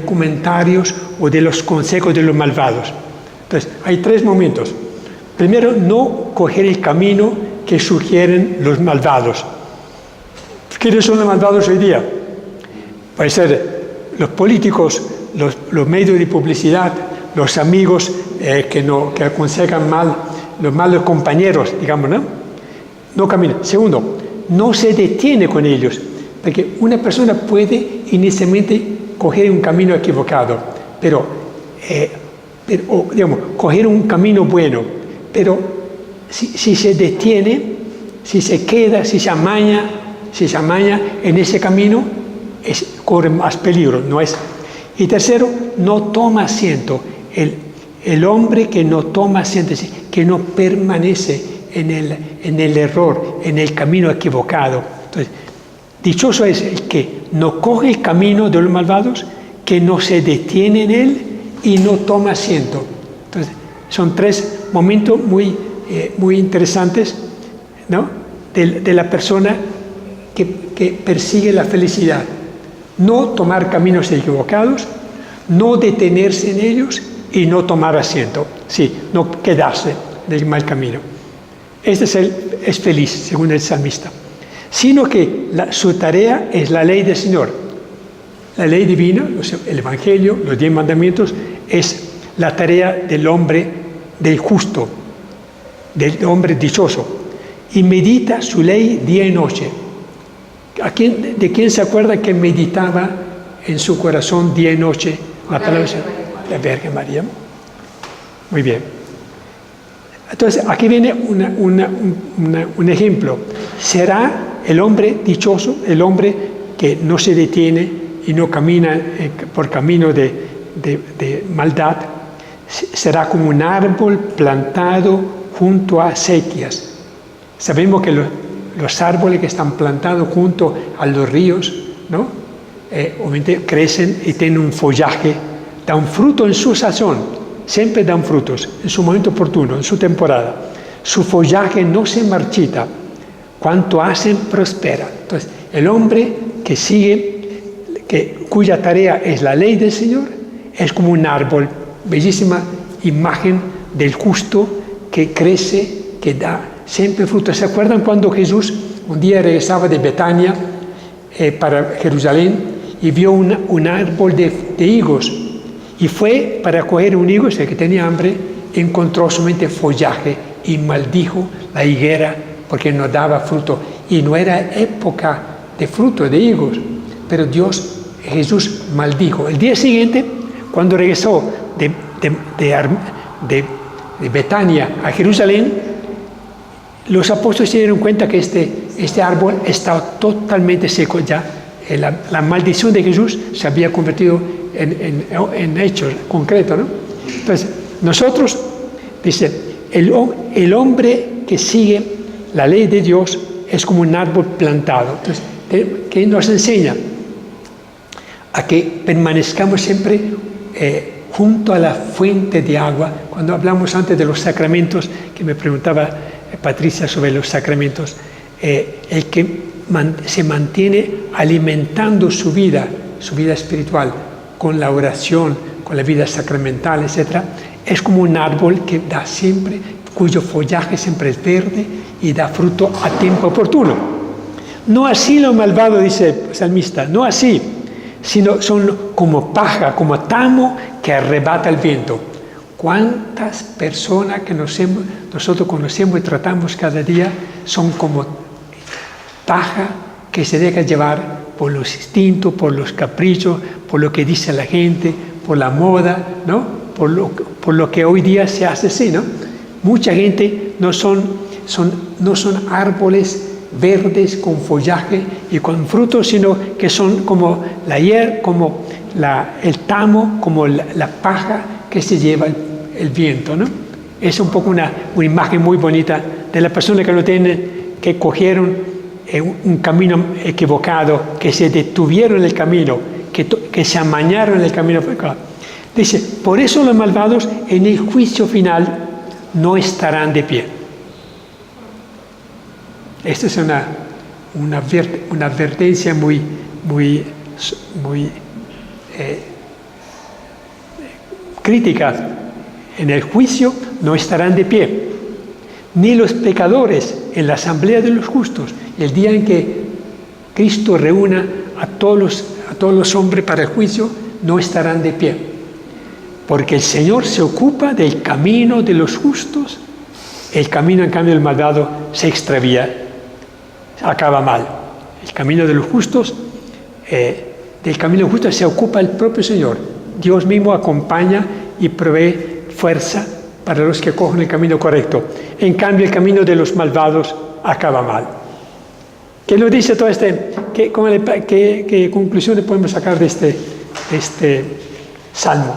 Speaker 1: comentarios o de los consejos de los malvados. Entonces, hay 3 momentos. Primero, no coger el camino que sugieren los malvados. ¿Quiénes son los malvados hoy día? Puede ser los políticos, los medios de publicidad, los amigos que aconsejan mal, los malos compañeros, digamos, ¿no? No camina. Segundo, no se detiene con ellos, porque una persona puede inicialmente coger un camino equivocado, pero digamos, coger un camino bueno, pero si se detiene, si se queda, si se amaña en ese camino, corre más peligro, ¿no es? Y tercero, no toma asiento. El hombre que no toma asiento, que no permanece en el error, en el camino equivocado. Entonces, dichoso es el que no coge el camino de los malvados, que no se detiene en él y no toma asiento. Entonces, son 3 momentos muy interesantes, ¿no? de la persona que persigue la felicidad. No tomar caminos equivocados, no detenerse en ellos y no tomar asiento. Sí, no quedarse del mal camino. Este es feliz, según el salmista. Sino que su tarea es la ley del Señor. La ley divina, el Evangelio, los 10 mandamientos, es la tarea del hombre, del justo, del hombre dichoso. Y medita su ley día y noche. ¿De quién se acuerda que meditaba en su corazón día y noche la palabra del Señor? La Virgen María. Muy bien. Entonces, aquí viene un ejemplo. ¿Será el hombre dichoso, el hombre que no se detiene y no camina por camino de maldad? Será como un árbol plantado junto a acequias. Sabemos que los árboles que están plantados junto a los ríos, ¿no? Obviamente crecen y tienen un follaje, dan fruto en su sazón, siempre dan frutos en su momento oportuno, en su temporada. Su follaje no se marchita, cuanto hacen prospera. Entonces, el hombre que sigue, cuya tarea es la ley del Señor, es como un árbol, bellísima imagen del justo que crece, que da siempre frutos. ¿Se acuerdan cuando Jesús un día regresaba de Betania para Jerusalén y vio un árbol de higos? Y fue para coger un higo, el que tenía hambre, encontró solamente follaje y maldijo la higuera porque no daba fruto. Y no era época de fruto, de higos, pero Jesús maldijo. El día siguiente, cuando regresó de Betania a Jerusalén, los apóstoles se dieron cuenta que este árbol estaba totalmente seco ya. La maldición de Jesús se había convertido en hechos concretos, ¿no? Entonces, nosotros, dice, el hombre que sigue la ley de Dios es como un árbol plantado. Entonces, ¿qué nos enseña? A que permanezcamos siempre junto a la fuente de agua. Cuando hablamos antes de los sacramentos, que me preguntaba Patricia sobre los sacramentos, el que se mantiene alimentando su vida espiritual con la oración, con la vida sacramental, etc., es como un árbol que da siempre, cuyo follaje siempre es verde y da fruto a tiempo oportuno. No así los malvados, dice el salmista, no así, sino son como paja, como tamo que arrebata el viento. ¿Cuántas personas que nosotros conocemos y tratamos cada día son como paja que se deja llevar por los instintos, por los caprichos, por lo que dice la gente, por la moda, ¿no? Por lo que hoy día se hace así, ¿no? Mucha gente no son árboles verdes con follaje y con frutos, sino que son como la hierba, como el tamo, como la paja que se lleva el viento, ¿no? Es un poco una imagen muy bonita de la persona que lo tienen, que cogieron un camino equivocado, que se detuvieron en el camino, que se amañaron en el camino. Dice, por eso los malvados en el juicio final no estarán de pie. Esta es una advertencia muy crítica. En el juicio no estarán de pie, ni los pecadores en la asamblea de los justos, el día en que Cristo reúna a todos los hombres para el juicio, no estarán de pie. Porque el Señor se ocupa del camino de los justos, el camino en cambio del malvado se extravía, acaba mal. El camino de los justos, del camino justo se ocupa el propio Señor. Dios mismo acompaña y provee fuerza para los que cogen el camino correcto. En cambio, el camino de los malvados acaba mal. ¿Qué nos dice todo qué conclusiones podemos sacar de este salmo?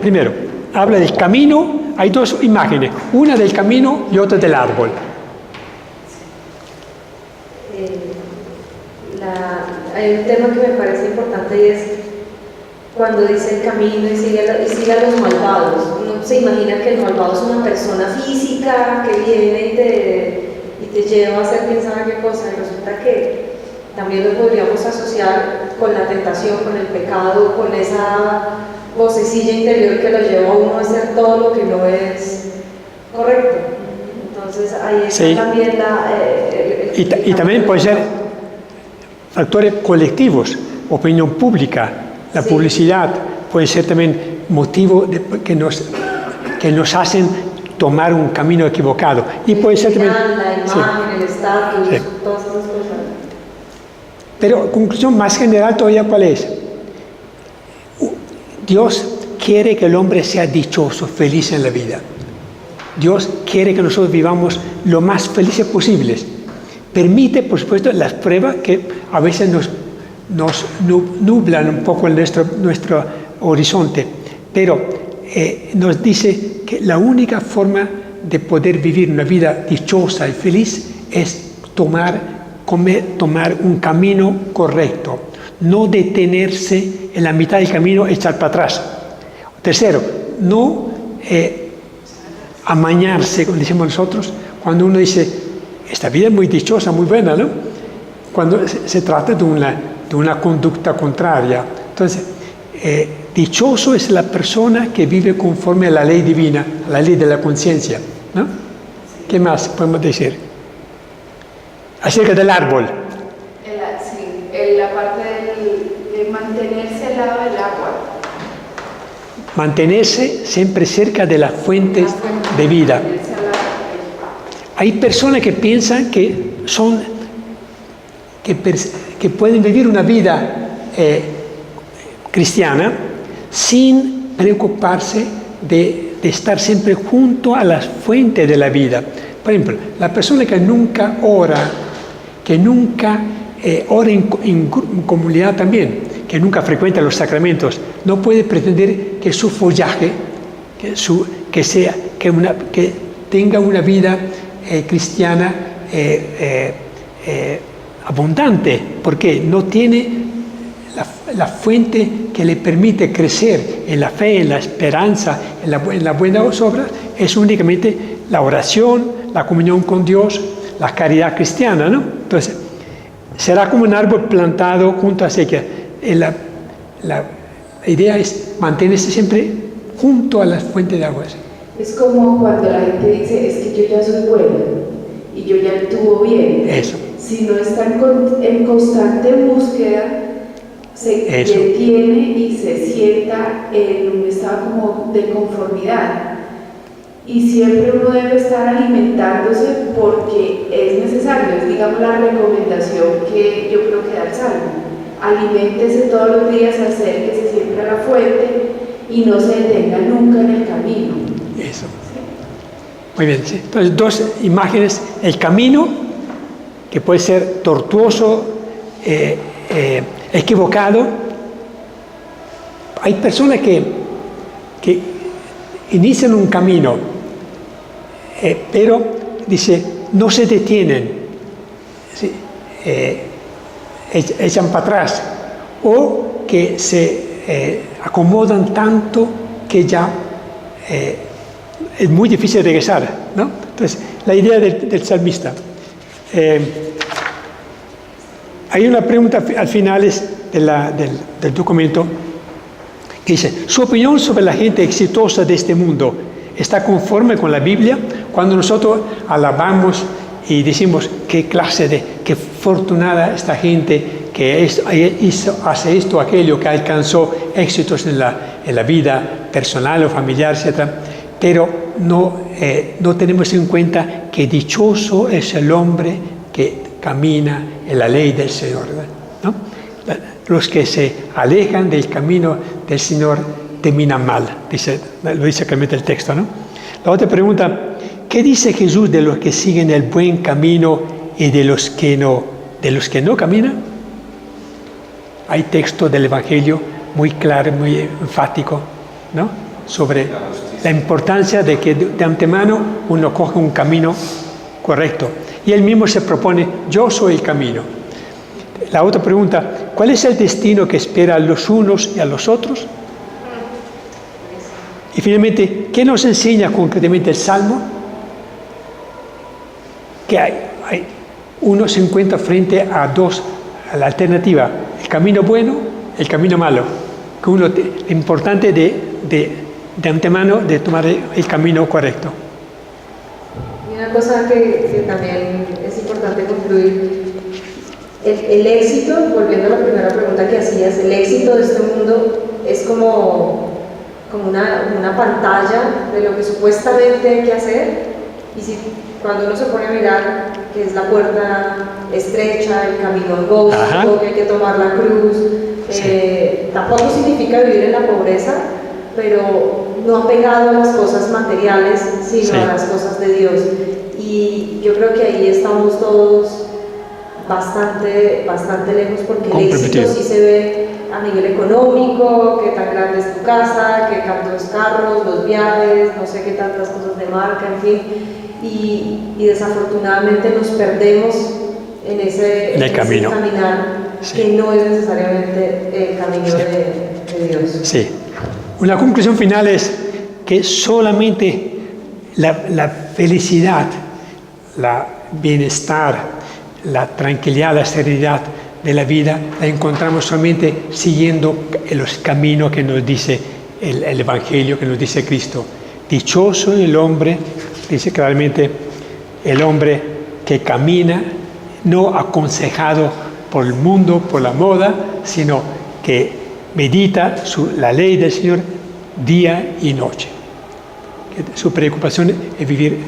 Speaker 1: Primero, habla del camino. Hay dos imágenes, una del camino y otra del árbol.
Speaker 3: Hay un tema que me parece importante y es cuando dice el camino y sigue a los malvados. Uno se imagina que el malvado es una persona física que viene y te lleva a hacer quién sabe qué cosa, y resulta que también lo podríamos asociar con la tentación, con el pecado, con esa vocecilla interior que lo lleva a uno a hacer todo lo que no es correcto. Entonces ahí está también
Speaker 1: y también puede ser factores colectivos, opinión pública, la publicidad puede ser también motivo que nos hacen tomar un camino equivocado. Y puede ser también
Speaker 3: la imagen, el estatus, todas esas cosas.
Speaker 1: Pero conclusión más general todavía, ¿cuál es? Dios quiere que el hombre sea dichoso, feliz en la vida. Dios quiere que nosotros vivamos lo más felices posibles. Permite, por supuesto, las pruebas que a veces nos nublan un poco nuestro horizonte, pero nos dice que la única forma de poder vivir una vida dichosa y feliz es tomar un camino correcto, no detenerse en la mitad del camino y echar para atrás. Tercero, no amañarse, como decimos nosotros, cuando uno dice, esta vida es muy dichosa, muy buena, ¿no? Cuando se trata de una conducta contraria. Entonces, dichoso es la persona que vive conforme a la ley divina, a la ley de la conciencia, ¿no? ¿Qué más podemos decir? Acerca del árbol.
Speaker 4: La parte de mantenerse al lado del agua.
Speaker 1: Mantenerse siempre cerca de las fuentes de vida. Hay personas que piensan que pueden vivir una vida cristiana sin preocuparse de estar siempre junto a las fuentes de la vida. Por ejemplo, la persona que nunca ora en comunidad también, que nunca frecuenta los sacramentos, no puede pretender que su follaje, que tenga una vida cristiana abundante, porque no tiene la fuente que le permite crecer en la fe, en la esperanza, en las buenas obras, es únicamente la oración, la comunión con Dios, la caridad cristiana, ¿no? Entonces, será como un árbol plantado junto a sequía. La idea es mantenerse siempre junto a las fuentes de aguas.
Speaker 4: Es como cuando la gente dice, es que yo ya soy buena y yo ya actúo bien.
Speaker 1: Eso.
Speaker 4: Si no está en constante búsqueda, se detiene y se sienta en un estado como de conformidad. Y siempre uno debe estar alimentándose porque es necesario, es digamos la recomendación que yo creo que da el Salmo. Aliméntese todos los días, acérquese siempre a la fuente y no se detenga nunca en el camino.
Speaker 1: Eso. Muy bien, sí. Entonces, dos imágenes. El camino, que puede ser tortuoso, equivocado. Hay personas que inician un camino, pero, dice, no se detienen, ¿sí? Echan para atrás, o que se acomodan tanto que ya es muy difícil regresar, ¿no? Entonces, la idea del salmista. Hay una pregunta al final del documento que dice, ¿su opinión sobre la gente exitosa de este mundo está conforme con la Biblia? Cuando nosotros alabamos y decimos qué fortunada esta gente que hace esto, aquello, que alcanzó éxitos en la vida personal o familiar, etc. Pero no tenemos en cuenta que dichoso es el hombre que camina en la ley del Señor, ¿no? Los que se alejan del camino del Señor terminan mal, lo dice claramente el texto, ¿no? La otra pregunta, ¿qué dice Jesús de los que siguen el buen camino y de los que no caminan? Hay texto del Evangelio muy claro, muy enfático, ¿no? Sobre la importancia de que de antemano uno coge un camino correcto. Y él mismo se propone, yo soy el camino. La otra pregunta, ¿cuál es el destino que espera a los unos y a los otros? Y finalmente, ¿qué nos enseña concretamente el Salmo? Que uno se encuentra frente a la alternativa, el camino bueno, el camino malo. Que lo importante de antemano de tomar el camino correcto.
Speaker 3: Y una cosa que también es importante concluir, el éxito, volviendo a la primera pregunta que hacías, el éxito de este mundo es como una pantalla de lo que supuestamente hay que hacer, y cuando uno se pone a mirar que es la puerta estrecha, el camino angosto, que hay que tomar la cruz, tampoco significa vivir en la pobreza, pero no apegado a las cosas materiales, sino a las cosas de Dios. Y yo creo que ahí estamos todos bastante lejos, porque el éxito sí se ve a nivel económico, qué tan grande es tu casa, qué tantos carros, los viajes, no sé qué tantas cosas de marca, en fin, y desafortunadamente nos perdemos en ese caminar, que no es necesariamente el camino de Dios.
Speaker 1: Sí. Una conclusión final es que solamente la felicidad, la bienestar, la tranquilidad, la serenidad de la vida la encontramos solamente siguiendo los caminos que nos dice el Evangelio, que nos dice Cristo. Dichoso el hombre, dice claramente, el hombre que camina, no aconsejado por el mundo, por la moda, sino que medita la ley del Señor día y noche. Su preocupación es vivir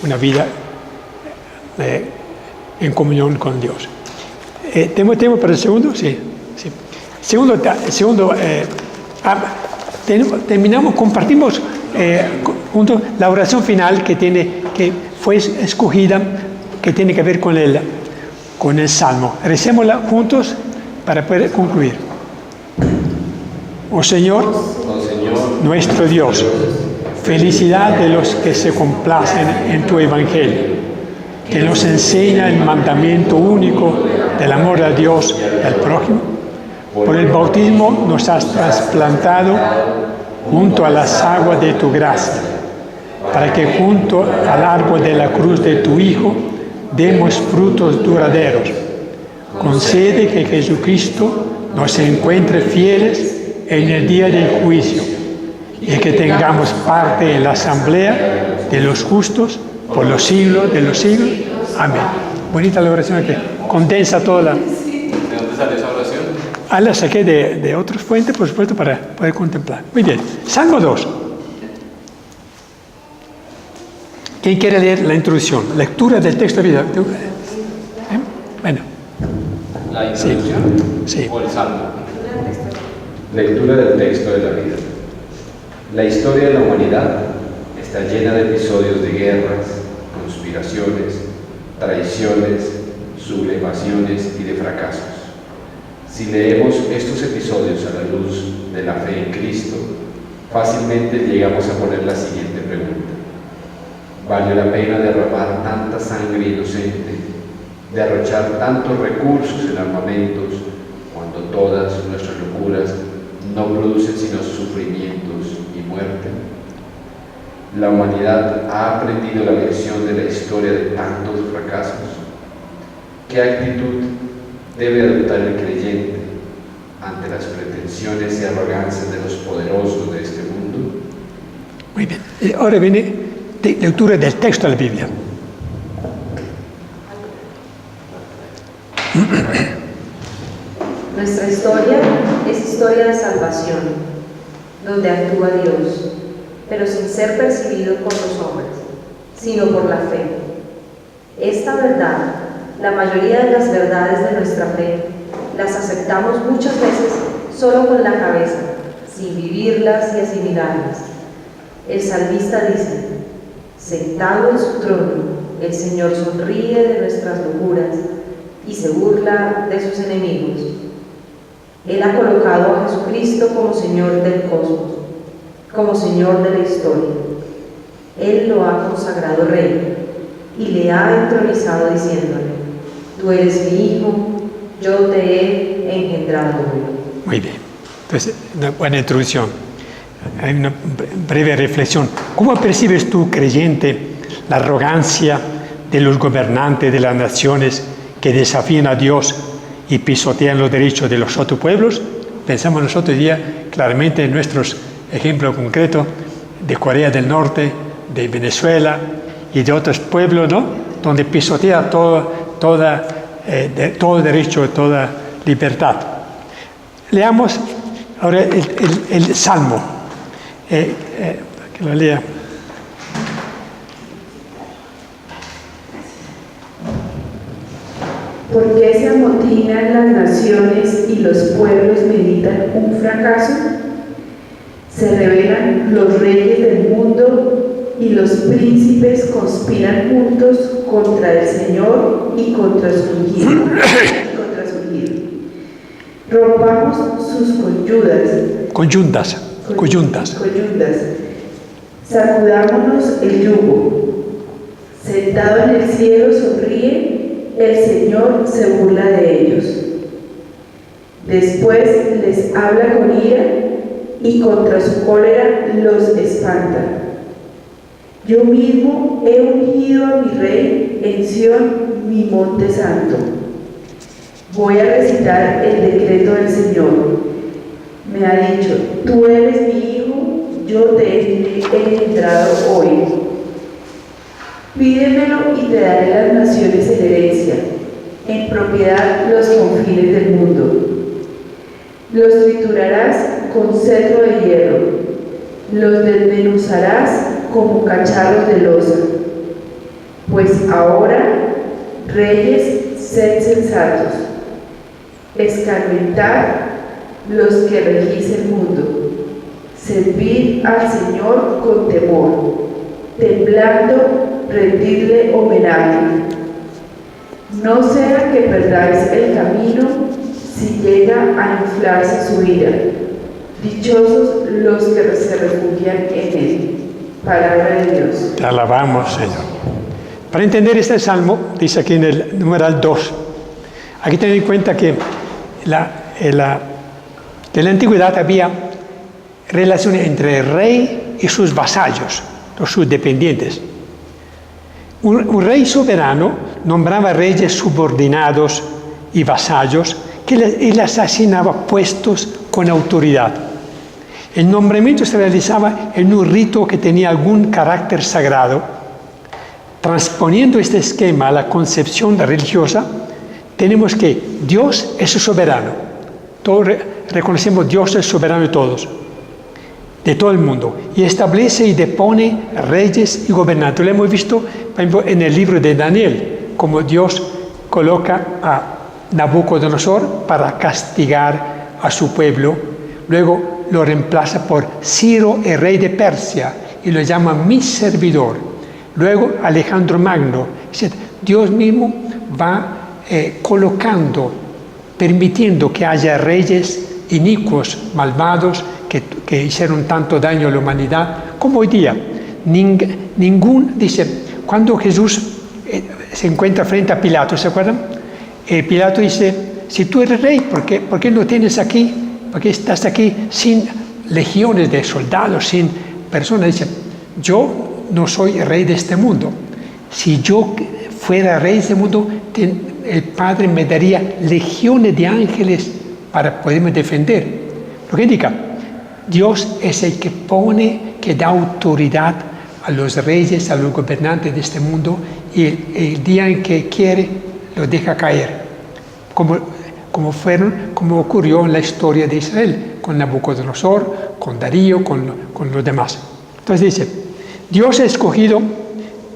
Speaker 1: una vida en comunión con Dios. ¿Tenemos tiempo para el segundo? Sí. Terminamos, compartimos juntos la oración final que fue escogida, que tiene que ver con el Salmo. Recémosla juntos para poder concluir. Oh Señor, nuestro Dios, felicidad de los que se complacen en tu Evangelio, que nos enseña el mandamiento único del amor a Dios y al prójimo. Por el bautismo nos has trasplantado junto a las aguas de tu gracia, para que junto al árbol de la cruz de tu Hijo demos frutos duraderos. Concede que Jesucristo nos encuentre fieles en el día del juicio y que tengamos parte en la asamblea de los justos por los siglos de los siglos. Amén. Bonita la oración que condensa toda la...
Speaker 2: ¿De dónde sale esa oración?
Speaker 1: La saqué de otras fuentes, por supuesto, para poder contemplar. Muy bien. Salmo 2. ¿Quién quiere leer la introducción? Lectura del texto de vida. Bueno.
Speaker 2: ¿La introducción?
Speaker 1: Sí.
Speaker 2: ¿O el salmo?
Speaker 5: Lectura del texto de la vida. La historia de la humanidad está llena de episodios de guerras, conspiraciones, traiciones, sublevaciones y de fracasos. Si leemos estos episodios a la luz de la fe en Cristo, fácilmente llegamos a poner la siguiente pregunta: ¿vale la pena derramar tanta sangre inocente, derrochar tantos recursos en armamentos, cuando todas nuestras locuras no producen sino sufrimientos y muerte? ¿La humanidad ha aprendido la lección de la historia de tantos fracasos? ¿Qué actitud debe adoptar el creyente ante las pretensiones y arrogancias de los poderosos de este mundo?
Speaker 1: Muy bien. Ahora viene lectura del texto de la Biblia.
Speaker 3: Nuestra historia es historia de salvación, donde actúa Dios, pero sin ser percibido por los hombres, sino por la fe. Esta verdad, la mayoría de las verdades de nuestra fe, las aceptamos muchas veces solo con la cabeza, sin vivirlas y asimilarlas. El salmista dice: sentado en su trono, el Señor sonríe de nuestras locuras y se burla de sus enemigos. Él ha colocado a Jesucristo como Señor del cosmos, como Señor de la historia. Él lo ha consagrado Rey y le ha entronizado diciéndole: tú eres mi Hijo, yo te he engendrado hoy.
Speaker 1: Muy bien. Entonces, una buena introducción. Hay una breve reflexión. ¿Cómo percibes tú, creyente, la arrogancia de los gobernantes de las naciones que desafían a Dios y pisotean los derechos de los otros pueblos? Pensamos nosotros hoy día claramente en nuestros ejemplos concretos de Corea del Norte, de Venezuela y de otros pueblos, ¿no?, donde pisotea todo derecho, toda libertad. Leamos ahora el Salmo. Que lo lea.
Speaker 4: ¿Por qué se amotinan las naciones y los pueblos meditan un fracaso? Se rebelan los reyes del mundo y los príncipes conspiran juntos contra el Señor y contra su ungido. Rompamos sus coyuntas. Sacudámonos el yugo. Sentado en el cielo sonríe, el Señor se burla de ellos. Después les habla con ira y contra su cólera los espanta. Yo mismo he ungido a mi rey en Sión, mi monte santo. Voy a recitar el decreto del Señor. Me ha dicho: tú eres mi hijo, yo te he engendrado hoy. Pídemelo y te daré las naciones en herencia, en propiedad los confines del mundo. Los triturarás con cetro de hierro, los desmenuzarás como cacharros de loza. Pues ahora, reyes, sed sensatos, escarmentar los que regís el mundo, servid al Señor con temor, temblando rendirle homenaje. No sea que perdáis el camino si llega a inflarse su ira. Dichosos los que se refugian en él. Palabra de Dios.
Speaker 1: Te alabamos, Señor. Para entender este salmo, dice aquí en el numeral 2, hay que tener en cuenta que en la antigüedad había relaciones entre el rey y sus vasallos, sus dependientes. Un rey soberano nombraba reyes subordinados y vasallos que él les asignaba puestos con autoridad. El nombramiento se realizaba en un rito que tenía algún carácter sagrado. Transponiendo este esquema a la concepción religiosa, tenemos que Dios es soberano. Todos reconocemos Dios es soberano de todos, de todo el mundo, y establece y depone reyes y gobernantes. Lo hemos visto, por ejemplo, en el libro de Daniel, como Dios coloca a Nabucodonosor para castigar a su pueblo. Luego lo reemplaza por Ciro, el rey de Persia, y lo llama mi servidor. Luego Alejandro Magno. Dios mismo va colocando, permitiendo que haya reyes inicuos, malvados, que hicieron tanto daño a la humanidad, como hoy día. Dice, cuando Jesús se encuentra frente a Pilato, ¿se acuerdan? Pilato dice, si tú eres rey, ¿por qué no tienes aquí? ¿Por qué estás aquí sin legiones de soldados, sin personas? Dice, yo no soy rey de este mundo. Si yo fuera rey de este mundo, el Padre me daría legiones de ángeles para poderme defender. Lo que indica, Dios es el que pone, que da autoridad a los reyes, a los gobernantes de este mundo, y el día en que quiere, lo deja caer. Como ocurrió en la historia de Israel, con Nabucodonosor, con Darío, con los demás. Entonces dice, Dios ha escogido,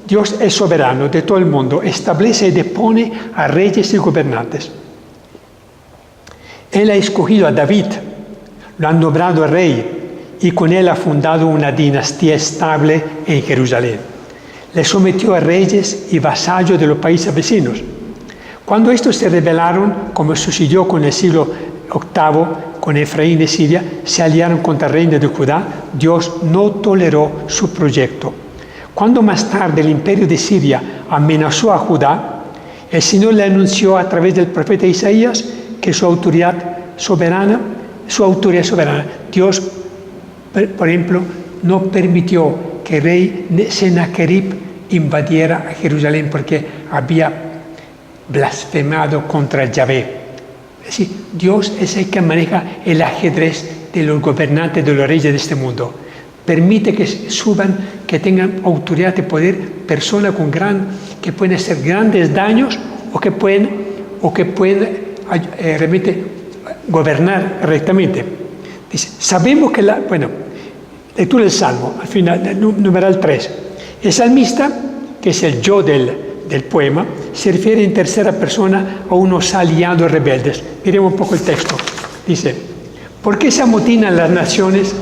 Speaker 1: Dios es soberano de todo el mundo, establece y depone a reyes y gobernantes. Él ha escogido a David, lo ha nombrado rey, y con él ha fundado una dinastía estable en Jerusalén. Le sometió a reyes y vasallos de los países vecinos. Cuando estos se rebelaron, como sucedió con el siglo VIII, con Efraín de Siria, se aliaron contra el reino de Judá, Dios no toleró su proyecto. Cuando más tarde el imperio de Siria amenazó a Judá, el Señor le anunció a través del profeta Isaías que su autoridad soberana, Dios, por ejemplo, no permitió que el rey Sennacherib invadiera a Jerusalén porque había blasfemado contra Yahvé. Es decir, Dios es el que maneja el ajedrez de los gobernantes, de los reyes de este mundo. Permite que suban, que tengan autoridad de poder, personas que pueden hacer grandes daños o que pueden realmente gobernar rectamente. Dice, sabemos que lectura del Salmo, al final, numeral 3. El salmista, que es el yo del poema, se refiere en tercera persona a unos aliados rebeldes. Miremos un poco el texto. Dice, ¿por qué se amotinan las naciones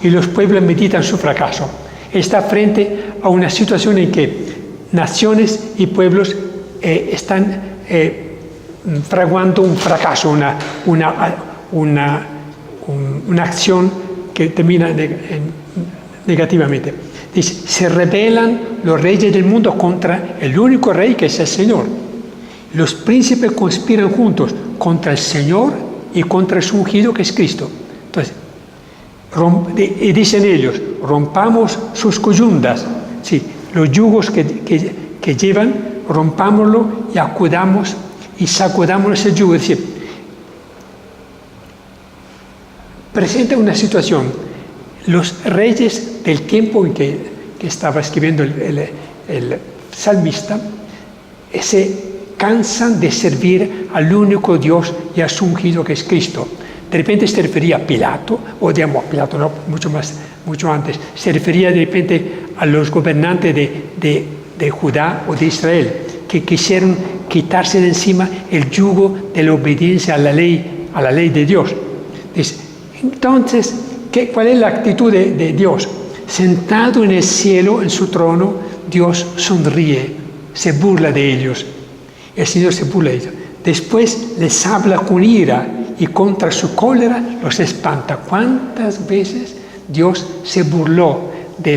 Speaker 1: y los pueblos meditan su fracaso? Está frente a una situación en que naciones y pueblos están fraguando un fracaso, una acción que termina negativamente. Dice, se rebelan los reyes del mundo contra el único rey que es el Señor. Los príncipes conspiran juntos contra el Señor y contra su ungido que es Cristo. Entonces, y dicen ellos, rompamos sus coyundas, sí, los yugos que llevan, rompámoslo y acudamos y sacudamos ese yugo. Es decir, presenta una situación. Los reyes del tiempo en que estaba escribiendo el salmista se cansan de servir al único Dios y a su ungido que es Cristo. De repente se refería a Pilato, o digamos a Pilato, no, mucho antes, se refería de repente a los gobernantes de Judá o de Israel, que quisieron quitarse de encima el yugo de la obediencia a la ley de Dios. Dice, entonces, ¿cuál es la actitud de Dios? Sentado en el cielo, en su trono, Dios sonríe, se burla de ellos. El Señor se burla de ellos. Después les habla con ira y contra su cólera los espanta. ¿Cuántas veces Dios se burló de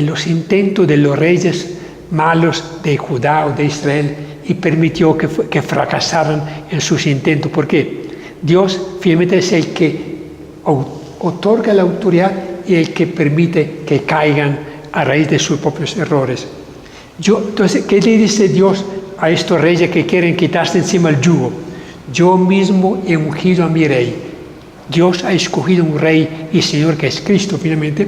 Speaker 1: los intentos de los reyes malos de Judá o de Israel y permitió que fracasaran en sus intentos? ¿Por qué? Dios finalmente es el que otorga la autoridad y el que permite que caigan a raíz de sus propios errores. Entonces, ¿qué le dice Dios a estos reyes que quieren quitarse encima el yugo? Yo mismo he ungido a mi rey. Dios ha escogido un rey y Señor que es Cristo finalmente,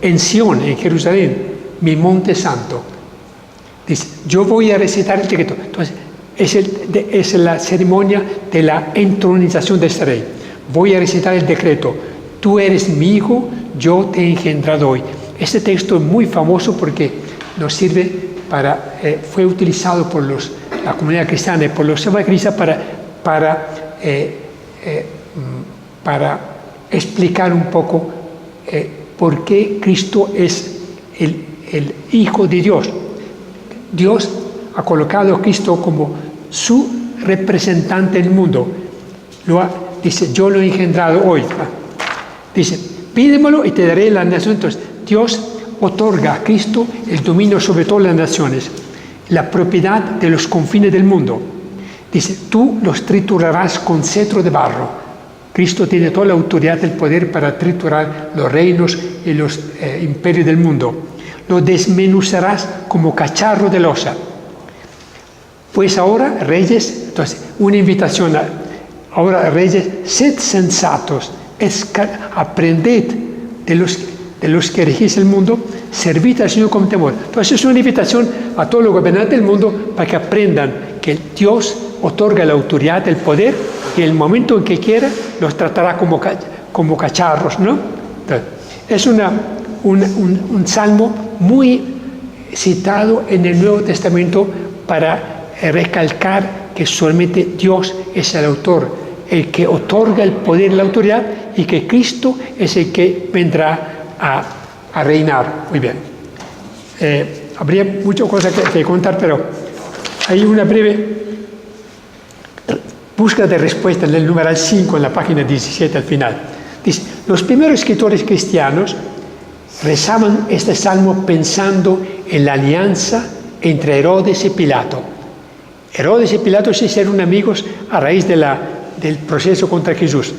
Speaker 1: en Sion, en Jerusalén, mi monte santo. Dice, yo voy a recitar el decreto. Entonces, es la ceremonia de la entronización de este rey. Voy a recitar el decreto. Tú eres mi hijo, yo te he engendrado hoy. Este texto es muy famoso porque nos sirve fue utilizado por la comunidad cristiana y por los evangelistas para explicar un poco por qué Cristo es el Hijo de Dios. Dios ha colocado a Cristo como su representante en el mundo. Dice, yo lo he engendrado hoy. Dice, pídemelo y te daré la nación. Entonces, Dios otorga a Cristo el dominio sobre todas las naciones, la propiedad de los confines del mundo. Dice, tú los triturarás con cetro de barro. Cristo tiene toda la autoridad y el poder para triturar los reinos y los imperios del mundo. Lo desmenuzarás como cacharro de loza. Pues ahora, reyes, entonces, una invitación ahora, reyes, sed sensatos, aprended de los que regís el mundo, servid al Señor con temor. Entonces, es una invitación a todos los gobernantes del mundo para que aprendan que Dios otorga la autoridad, el poder, y en el momento en que quiera los tratará como cacharros, ¿no? Entonces, es un salmo muy citado en el Nuevo Testamento para recalcar que solamente Dios es el autor, el que otorga el poder y la autoridad, y que Cristo es el que vendrá a reinar. Muy bien. Habría muchas cosas que contar, pero hay una breve búsqueda de respuesta en el numeral 5, en la página 17 al final. Dice, los primeros escritores cristianos rezaban este salmo pensando en la alianza entre Herodes y Pilato. Herodes y Pilato se hicieron amigos a raíz del proceso contra Jesús.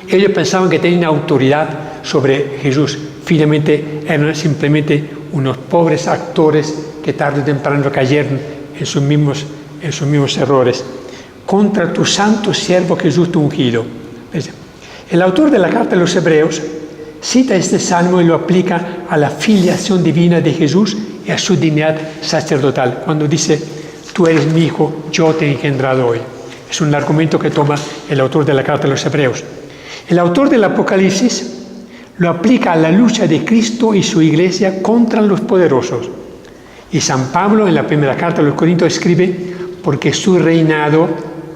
Speaker 1: Ellos pensaban que tenían autoridad sobre Jesús. Finalmente eran simplemente unos pobres actores que tarde o temprano cayeron en sus mismos errores. Contra tu santo siervo Jesús tu ungido. El autor de la carta de los Hebreos cita este salmo y lo aplica a la filiación divina de Jesús y a su dignidad sacerdotal, cuando dice, tú eres mi hijo, yo te he engendrado hoy. Es un argumento que toma el autor de la carta de los Hebreos. El autor del Apocalipsis lo aplica a la lucha de Cristo y su iglesia contra los poderosos. Y San Pablo, en la primera carta de los Corintios, escribe, porque su reinado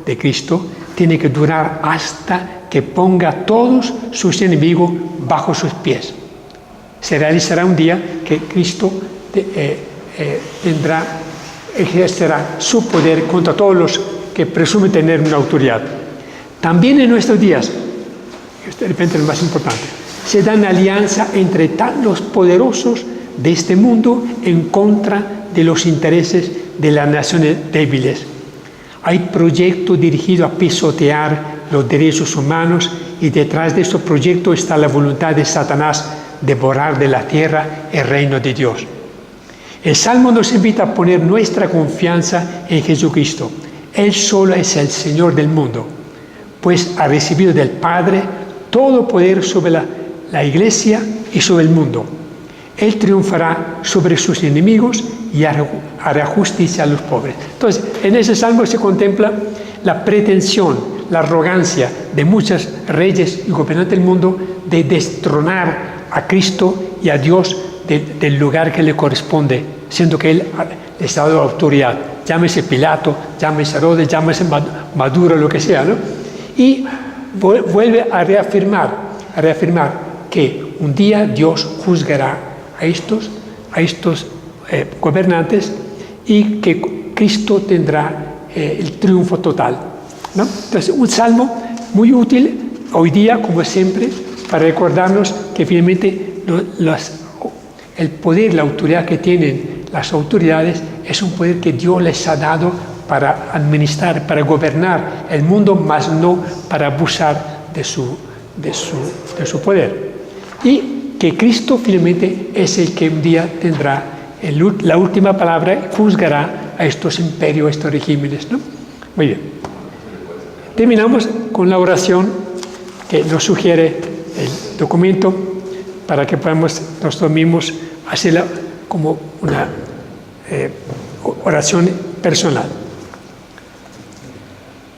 Speaker 1: de Cristo tiene que durar hasta que ponga a todos sus enemigos bajo sus pies. Se realizará un día que Cristo ejercerá su poder contra todos los que presumen tener una autoridad. También en nuestros días, de repente es lo más importante, se da una alianza entre los poderosos de este mundo en contra de los intereses de las naciones débiles. Hay proyectos dirigidos a pisotear los derechos humanos y detrás de estos proyectos está la voluntad de Satanás de borrar de la tierra el reino de Dios. El Salmo nos invita a poner nuestra confianza en Jesucristo. Él solo es el Señor del mundo, pues ha recibido del Padre todo poder sobre la Iglesia y sobre el mundo. Él triunfará sobre sus enemigos y hará justicia a los pobres. Entonces, en ese salmo se contempla la pretensión, la arrogancia de muchos reyes y gobernantes del mundo de destronar a Cristo y a Dios del lugar que le corresponde, siendo que Él les ha dado autoridad. Llámese Pilato, llámese Herodes, llámese Maduro, lo que sea, ¿no? Y vuelve a reafirmar que un día Dios juzgará a estos gobernantes y que Cristo tendrá el triunfo total, ¿no? Entonces, un salmo muy útil hoy día, como siempre, para recordarnos que finalmente el poder, la autoridad que tienen las autoridades es un poder que Dios les ha dado para administrar, para gobernar el mundo, mas no para abusar de su poder. Y que Cristo finalmente es el que un día tendrá la última palabra, juzgará a estos imperios, a estos regímenes, ¿no? Muy bien. Terminamos con la oración que nos sugiere el documento para que podamos nosotros mismos hacerla como una oración personal.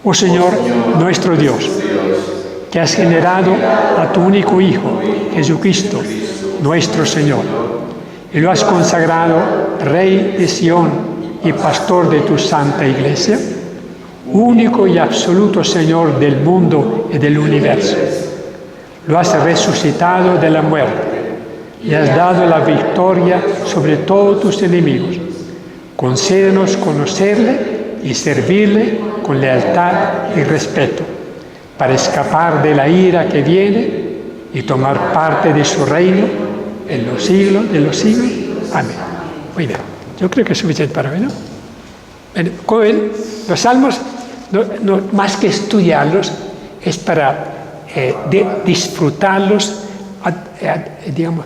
Speaker 1: Oh Señor, nuestro Dios, que has generado a tu único Hijo, Jesucristo, nuestro Señor, y lo has consagrado Rey de Sión y Pastor de tu Santa Iglesia, único y absoluto Señor del mundo y del universo. Lo has resucitado de la muerte y has dado la victoria sobre todos tus enemigos. Concédenos conocerle y servirle con lealtad y respeto, para escapar de la ira que viene y tomar parte de su reino en los siglos de los siglos. Amén. Muy bien, yo creo que es suficiente para hoy, ¿no? Bueno, como ven, los salmos, no, más que estudiarlos, es para disfrutarlos, digamos,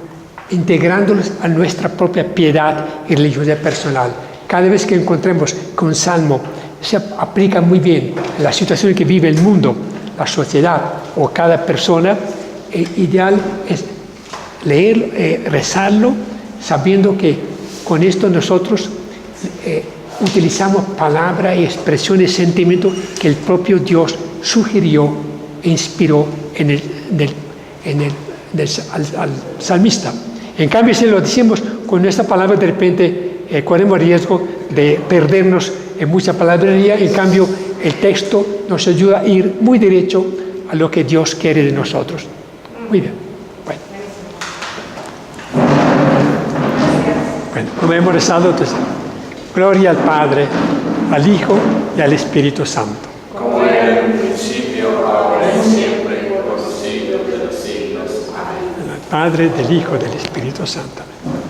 Speaker 1: integrándolos a nuestra propia piedad y religiosidad personal. Cada vez que encontremos que un salmo se aplica muy bien a la situación en que vive el mundo, la sociedad o cada persona, ideal es leerlo, rezarlo, sabiendo que con esto nosotros utilizamos palabras y expresiones, sentimientos que el propio Dios sugirió e inspiró al salmista. En cambio, si lo decimos con esta palabra, de repente corremos riesgo de perdernos en mucha palabrería. En cambio, el texto nos ayuda a ir muy derecho a lo que Dios quiere de nosotros. Muy bien. Bueno, como hemos rezado, entonces, gloria al Padre, al Hijo y al Espíritu Santo.
Speaker 2: Como era en un principio, ahora y siempre, por los siglos de los siglos. Amén.
Speaker 1: Al Padre, del Hijo y del Espíritu Santo. Amén.